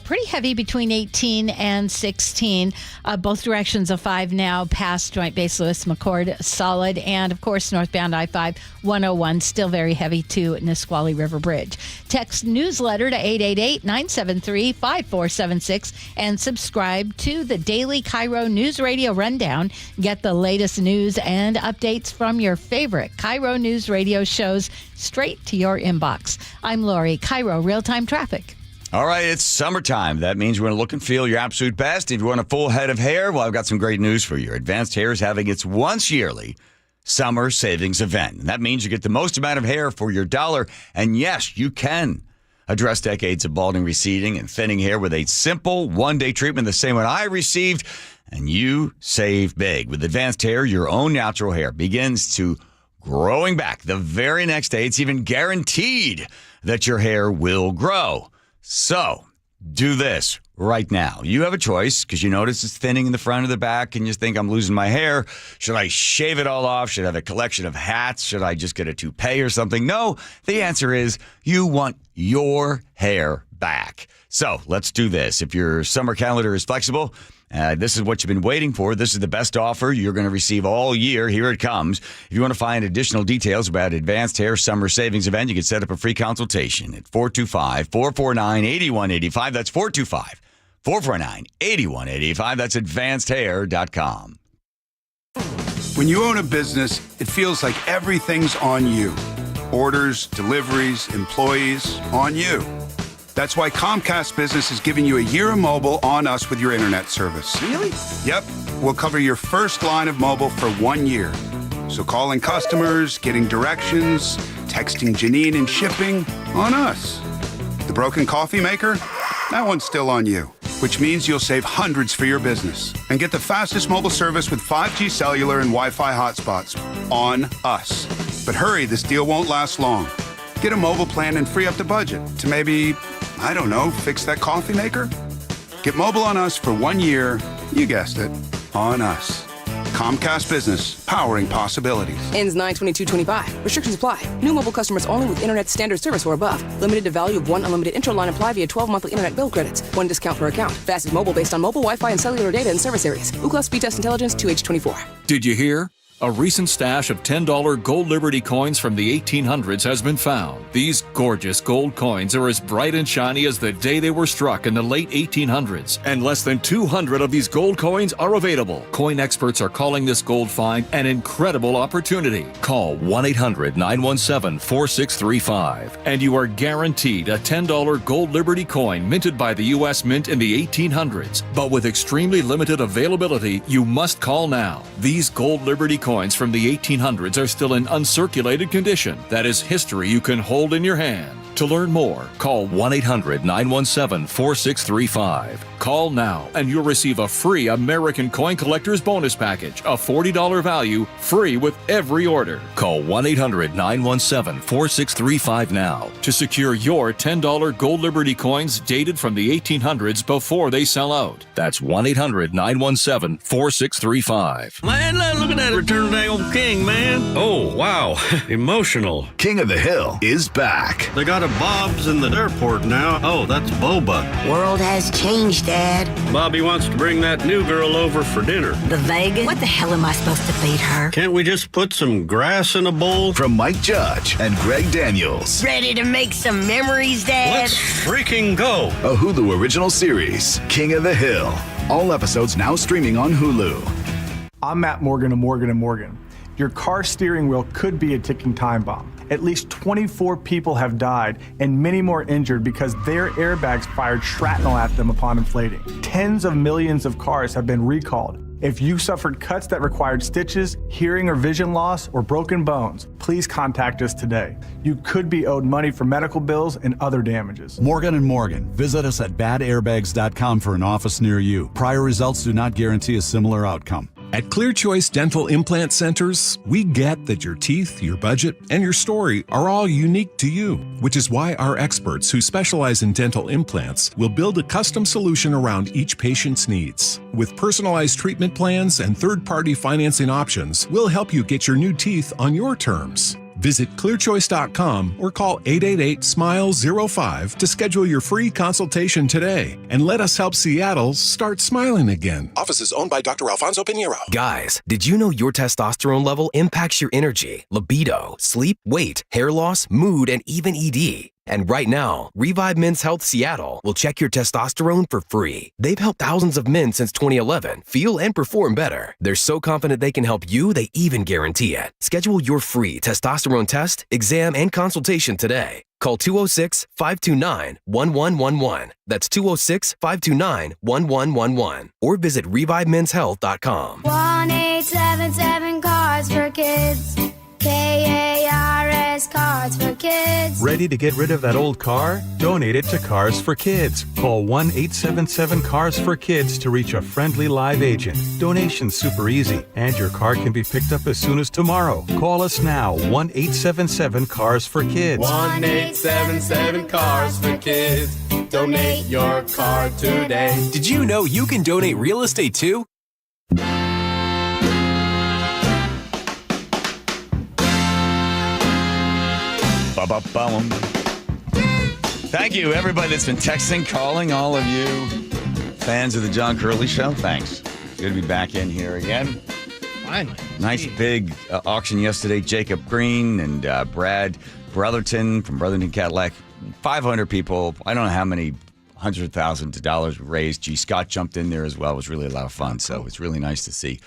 pretty heavy between 18 and 16. Both directions of 5 now past Joint Base Lewis McChord, solid. And, of course, northbound I-5, 101, still very heavy to Nisqually River Bridge. Text newsletter to 888-973-5476 and subscribe to the daily KIRO News Radio Rundown. Get the latest news and updates from your favorite KIRO News Radio shows straight to your inbox. I'm Lori, KIRO Real-Time Traffic. All right, it's summertime. That means you want to look and feel your absolute best. If you want a full head of hair, well, I've got some great news for you. Advanced Hair is having its once yearly summer savings event. And that means you get the most amount of hair for your dollar. And yes, you can address decades of balding, receding, and thinning hair with a simple one-day treatment, the same one I received, and you save big. With Advanced Hair, your own natural hair begins to growing back the very next day. It's even guaranteed that your hair will grow. So, do this right now. You have a choice because you notice it's thinning in the front or the back and you think, I'm losing my hair. Should I shave it all off? Should I have a collection of hats? Should I just get a toupee or something? No, the answer is you want your hair back. So, let's do this. If your summer calendar is flexible, this is what you've been waiting for. This is the best offer you're going to receive all year. Here it comes. If you want to find additional details about Advanced Hair Summer Savings Event, you can set up a free consultation at 425-449-8185. That's 425-449-8185. That's advancedhair.com. When you own a business, it feels like everything's on you. Orders, deliveries, employees, on you. That's why Comcast Business is giving you a year of mobile on us with your internet service. Really? Yep. We'll cover your first line of mobile for 1 year. So calling customers, getting directions, texting Janine and shipping, on us. The broken coffee maker? That one's still on you. Which means you'll save hundreds for your business. And get the fastest mobile service with 5G cellular and Wi-Fi hotspots. On us. But hurry, this deal won't last long. Get a mobile plan and free up the budget to maybe, I don't know, fix that coffee maker? Get mobile on us for 1 year. You guessed it. On us. Comcast Business, powering possibilities. Ends 9/22/25. Restrictions apply. New mobile customers only with internet standard service or above. Limited to value of one unlimited intro line apply via 12 monthly internet bill credits. One discount per account. Fastest mobile based on mobile Wi-Fi and cellular data in service areas. Ookla Speed Test Intelligence 2H24. Did you hear? A recent stash of $10 gold Liberty coins from the 1800s has been found. These gorgeous gold coins are as bright and shiny as the day they were struck in the late 1800s, and less than 200 of these gold coins are available. Coin experts are calling this gold find an incredible opportunity. Call 1-800-917-4635, and you are guaranteed a $10 gold Liberty coin minted by the U.S. Mint in the 1800s. But with extremely limited availability, you must call now. These gold Liberty coins from the 1800s are still in uncirculated condition. That is history you can hold in your hand. To learn more, call 1-800-917-4635. Call now and you'll receive a free American Coin Collector's Bonus Package, a $40 value, free with every order. Call 1-800-917-4635 now to secure your $10 gold Liberty coins dated from the 1800s before they sell out. That's 1-800-917-4635. Man, look at that Return of the Old King, man. Oh, wow. Emotional. King of the Hill is back. They got a Bob's in the airport now. Oh, that's Boba. World has changed, Dad. Bobby wants to bring that new girl over for dinner. The Vegas? What the hell am I supposed to feed her? Can't we just put some grass in a bowl? From Mike Judge and Greg Daniels. Ready to make some memories, Dad? Let's freaking go. A Hulu original series, King of the Hill. All episodes now streaming on Hulu. I'm Matt Morgan of Morgan & Morgan. Your car steering wheel could be a ticking time bomb. At least 24 people have died and many more injured because their airbags fired shrapnel at them upon inflating. Tens of millions of cars have been recalled. If you suffered cuts that required stitches, hearing or vision loss, or broken bones, please contact us today. You could be owed money for medical bills and other damages. Morgan & Morgan. Visit us at badairbags.com for an office near you. Prior results do not guarantee a similar outcome. At Clear Choice Dental Implant Centers, we get that your teeth, your budget, and your story are all unique to you, which is why our experts who specialize in dental implants will build a custom solution around each patient's needs. With personalized treatment plans and third-party financing options, we'll help you get your new teeth on your terms. Visit clearchoice.com or call 888-SMILE-05 to schedule your free consultation today and let us help Seattle start smiling again. Office is owned by Dr. Alfonso Pinheiro. Guys, did you know your testosterone level impacts your energy, libido, sleep, weight, hair loss, mood, and even ED? And right now, Revive Men's Health Seattle will check your testosterone for free. They've helped thousands of men since 2011 feel and perform better. They're so confident they can help you, they even guarantee it. Schedule your free testosterone test, exam, and consultation today. Call 206-529-1111. That's 206-529-1111. Or visit ReviveMen'sHealth.com. 1-877 for kids. KARS Cards for Kids. Ready to get rid of that old car? Donate it to Cars for Kids. Call 1-877-CARS-FOR-KIDS to reach a friendly live agent. Donation's super easy, and your car can be picked up as soon as tomorrow. Call us now, 1-877-CARS-FOR-KIDS. 1-877-CARS-FOR-KIDS. Donate your car today. Did you know you can donate real estate too? Thank you, everybody that's been texting, calling, all of you fans of the John Curley Show. Thanks. Good to be back in here again. Finally. Nice big auction yesterday. Jacob Green and Brad Brotherton from Brotherton Cadillac. 500 people. I don't know how many hundreds of thousands of dollars raised. Gee, Scott jumped in there as well. It was really a lot of fun. So it's really nice to see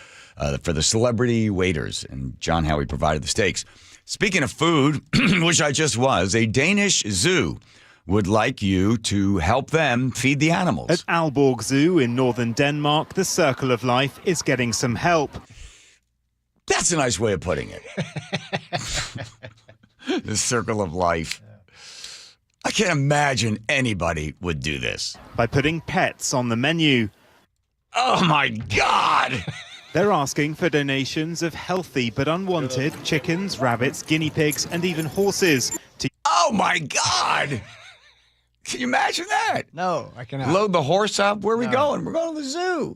for the celebrity waiters. And John Howie provided the stakes. Speaking of food, which I just was, a Danish zoo would like you to help them feed the animals. At Aalborg Zoo in northern Denmark, the Circle of Life is getting some help. That's a nice way of putting it. The Circle of Life. I can't imagine anybody would do this. By putting pets on the menu. Oh, my God! They're asking for donations of healthy but unwanted chickens, rabbits, guinea pigs, and even horses. Oh, my God! Can you imagine that? No, I cannot. Load the horse up? Where are we going? We're going to the zoo.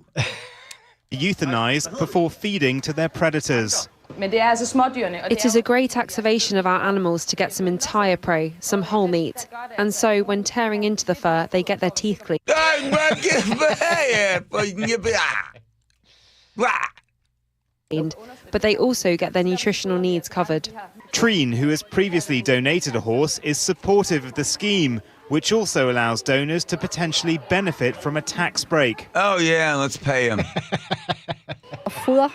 Euthanize before feeding to their predators. It is a great activation of our animals to get some entire prey, some whole meat. And so, when tearing into the fur, they get their teeth cleaned. But they also get their nutritional needs covered. Treen, who has previously donated a horse, is supportive of the scheme, which also allows donors to potentially benefit from a tax break. Oh, yeah, let's pay him. I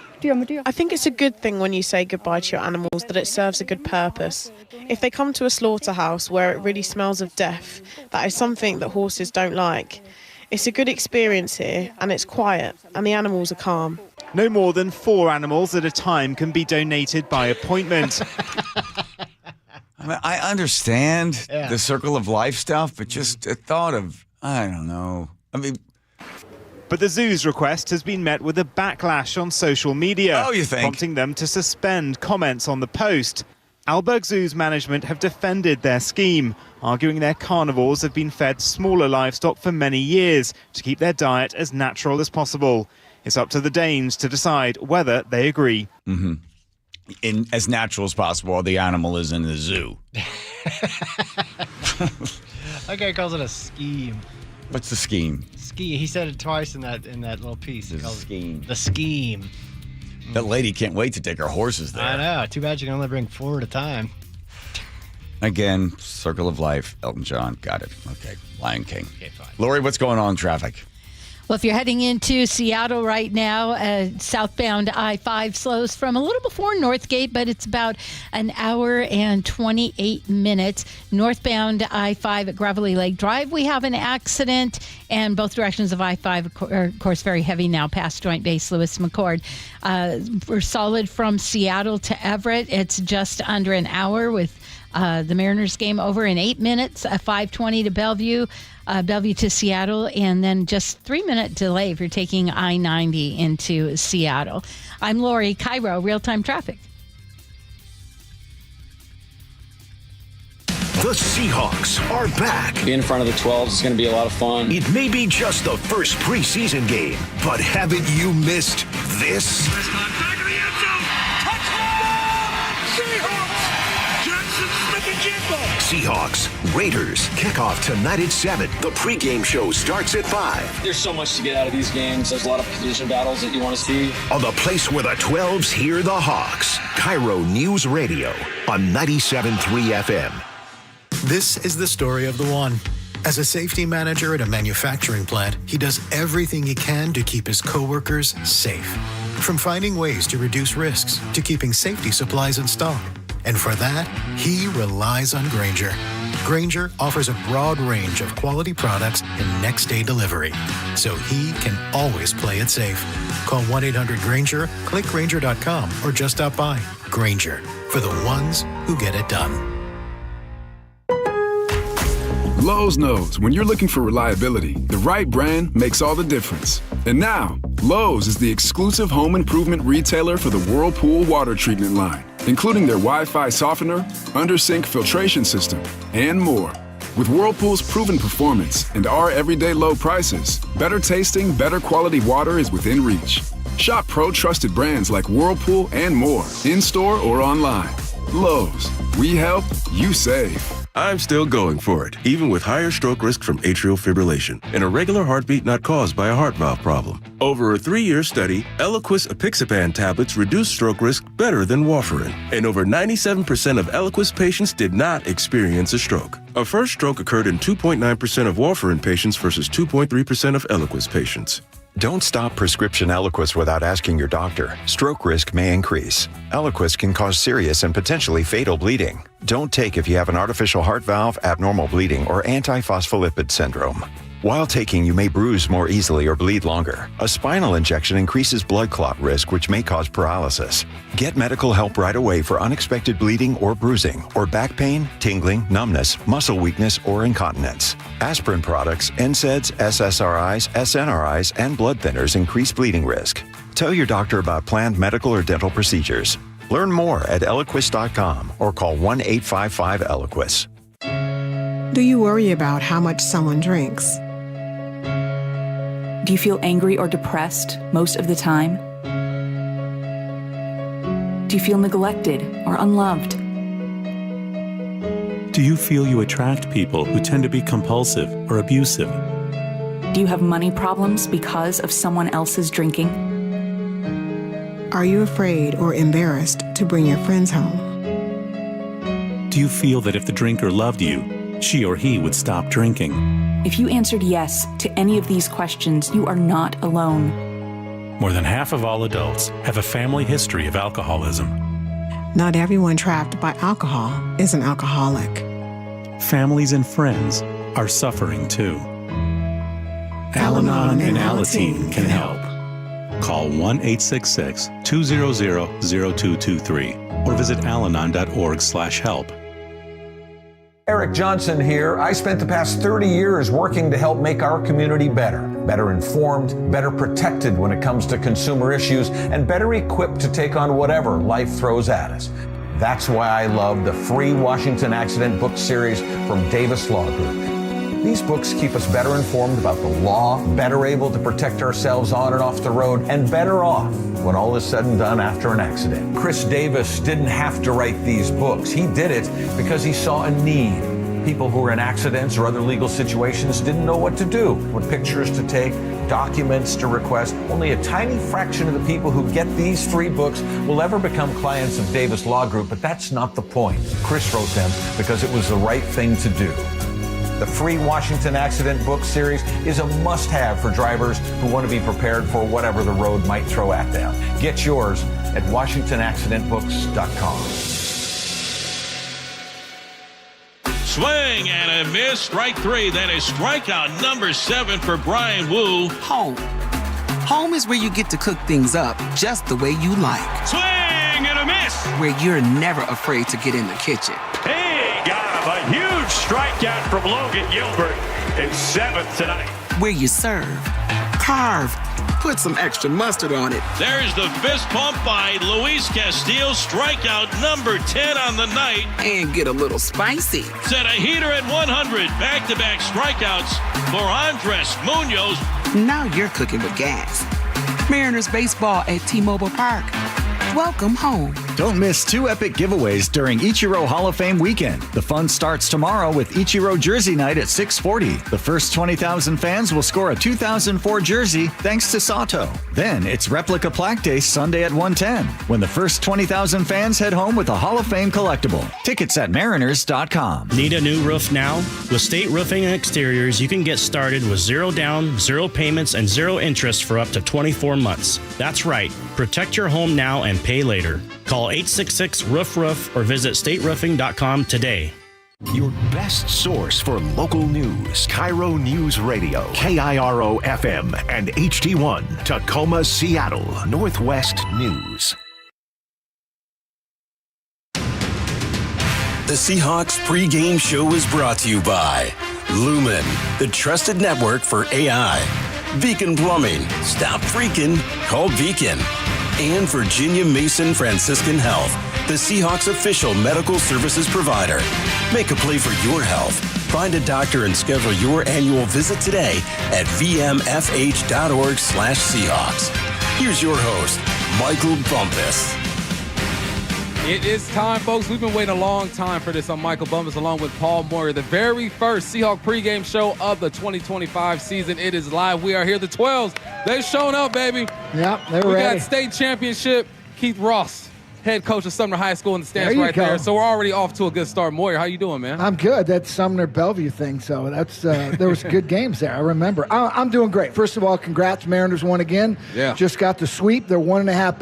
think it's a good thing when you say goodbye to your animals that it serves a good purpose. If they come to a slaughterhouse where it really smells of death, that is something that horses don't like. It's a good experience here, and it's quiet, and the animals are calm. No more than 4 animals at a time can be donated by appointment. I mean, I understand the Circle of Life stuff, but just a thought of, I don't know. I mean... But the zoo's request has been met with a backlash on social media. Oh, you think? Prompting them to suspend comments on the post. Aalborg Zoo's management have defended their scheme, arguing their carnivores have been fed smaller livestock for many years to keep their diet as natural as possible. It's up to the Danes to decide whether they agree. Mm-hmm. In as natural as possible, the animal is in the zoo. That guy calls it a scheme. What's the scheme? Scheme. He said it twice in that little piece. The scheme. The scheme. That lady can't wait to take her horses there. I know. Too bad you can only bring 4 at a time. Again, Circle of Life. Elton John. Got it. Okay. Lion King. Okay, fine. Lori, what's going on in traffic? Well, if you're heading into Seattle right now, southbound I-5 slows from a little before Northgate, but it's about an hour and 28 minutes. Northbound I-5 at Gravelly Lake Drive, we have an accident, and both directions of I-5 are, of course, very heavy now past Joint Base Lewis-McChord. We're solid from Seattle to Everett. It's just under an hour with The Mariners game over in 8 minutes, 5:20 to Bellevue, Bellevue to Seattle, and then just 3-minute delay if you're taking I-90 into Seattle. I'm Lori, KIRO, real-time traffic. The Seahawks are back. Being in front of the 12s is going to be a lot of fun. It may be just the first preseason game, but haven't you missed this? Seahawks, Raiders, kickoff tonight at 7. The pregame show starts at 5. There's so much to get out of these games. There's a lot of position battles that you want to see. On the place where the 12s hear the Hawks. KIRO News Radio on 97.3 FM. This is the story of the one. As a safety manager at a manufacturing plant, he does everything he can to keep his coworkers safe. From finding ways to reduce risks to keeping safety supplies in stock. And for that, he relies on Grainger. Grainger offers a broad range of quality products and next-day delivery, so he can always play it safe. Call 1-800-GRAINGER, click Grainger.com, or just stop by. Grainger, for the ones who get it done. Lowe's knows when you're looking for reliability, the right brand makes all the difference. And now, Lowe's is the exclusive home improvement retailer for the Whirlpool water treatment line, including their Wi-Fi softener, under-sink filtration system, and more. With Whirlpool's proven performance and our everyday low prices, better tasting, better quality water is within reach. Shop pro-trusted brands like Whirlpool and more, in-store or online. Lowe's, we help, you save. I'm still going for it, even with higher stroke risk from atrial fibrillation, and a regular heartbeat not caused by a heart valve problem. Over a 3-year study, Eliquis apixaban tablets reduced stroke risk better than warfarin, and over 97% of Eliquis patients did not experience a stroke. A first stroke occurred in 2.9% of warfarin patients versus 2.3% of Eliquis patients. Don't stop prescription Eliquis without asking your doctor. Stroke risk may increase. Eliquis can cause serious and potentially fatal bleeding. Don't take if you have an artificial heart valve, abnormal bleeding, or antiphospholipid syndrome. While taking, you may bruise more easily or bleed longer. A spinal injection increases blood clot risk, which may cause paralysis. Get medical help right away for unexpected bleeding or bruising, or back pain, tingling, numbness, muscle weakness, or incontinence. Aspirin products, NSAIDs, SSRIs, SNRIs, and blood thinners increase bleeding risk. Tell your doctor about planned medical or dental procedures. Learn more at Eliquis.com or call 1-855-ELIQUIS. Do you worry about how much someone drinks? Do you feel angry or depressed most of the time? Do you feel neglected or unloved? Do you feel you attract people who tend to be compulsive or abusive? Do you have money problems because of someone else's drinking? Are you afraid or embarrassed to bring your friends home? Do you feel that if the drinker loved you, she or he would stop drinking? If you answered yes to any of these questions, you are not alone. More than half of all adults have a family history of alcoholism. Not everyone trapped by alcohol is an alcoholic. Families and friends are suffering too. Al-Anon and Alateen can help. Call 1-866-200-0223 or visit alanon.org/help. Eric Johnson here. I spent the past 30 years working to help make our community better informed, better protected when it comes to consumer issues, and better equipped to take on whatever life throws at us. That's why I love the free Washington Accident book series from Davis Law Group. These books keep us better informed about the law, better able to protect ourselves on and off the road, and better off when all is said and done after an accident. Chris Davis didn't have to write these books. He did it because he saw a need. People who were in accidents or other legal situations didn't know what to do, what pictures to take, documents to request. Only a tiny fraction of the people who get these free books will ever become clients of Davis Law Group, but that's not the point. Chris wrote them because it was the right thing to do. The free Washington Accident book series is a must-have for drivers who want to be prepared for whatever the road might throw at them. Get yours at WashingtonAccidentBooks.com. Swing and a miss. Strike 3. That is strikeout number 7 for Brian Wu. Home. Home is where you get to cook things up just the way you like. Swing and a miss. Where you're never afraid to get in the kitchen. Hey! Huge strikeout from Logan Gilbert in 7th tonight. Where you serve, carve, put some extra mustard on it. There's the fist pump by Luis Castillo, strikeout number 10 on the night. And get a little spicy. Set a heater at 100. Back-to-back strikeouts for Andres Munoz. Now you're cooking with gas. Mariners baseball at T-Mobile Park. Welcome home. Don't miss 2 epic giveaways during Ichiro Hall of Fame weekend. The fun starts tomorrow with Ichiro Jersey Night at 6:40. The first 20,000 fans will score a 2004 jersey thanks to Sato. Then it's Replica Plaque Day Sunday at 1:10 when the first 20,000 fans head home with a Hall of Fame collectible. Tickets at mariners.com. Need a new roof now? With State Roofing and Exteriors, you can get started with 0 down, 0 payments, and 0 interest for up to 24 months. That's right. Protect your home now and pay later. Call 866-ROOF-ROOF or visit stateroofing.com today. Your best source for local news. KIRO News Radio. KIRO FM and HD1. Tacoma, Seattle. Northwest News. The Seahawks pregame show is brought to you by Lumen, the trusted network for AI. Beacon Plumbing. Stop freaking. Call Beacon. And Virginia Mason Franciscan Health, the Seahawks official medical services provider. Make a play for your health. Find a doctor and schedule your annual visit today at vmfh.org/Seahawks. Here's your host, Michael Bumpus. It is time, folks. We've been waiting a long time for this. I'm Michael Bumpus along with Paul Moyer. The very first Seahawk pregame show of the 2025 season. It is live. We are here. The 12s, they've shown up, baby. Yep, they're we ready. got state championship. Keith Ross, head coach of Sumner High School in the stands There you right go. there. So we're already off to a good start. Moyer, how you doing, man? I'm good. That Sumner Bellevue thing. So that's there was good games there. I remember. I'm doing great. First of all, congrats. Mariners won again. Yeah. Just got the sweep. They're 1.5 back.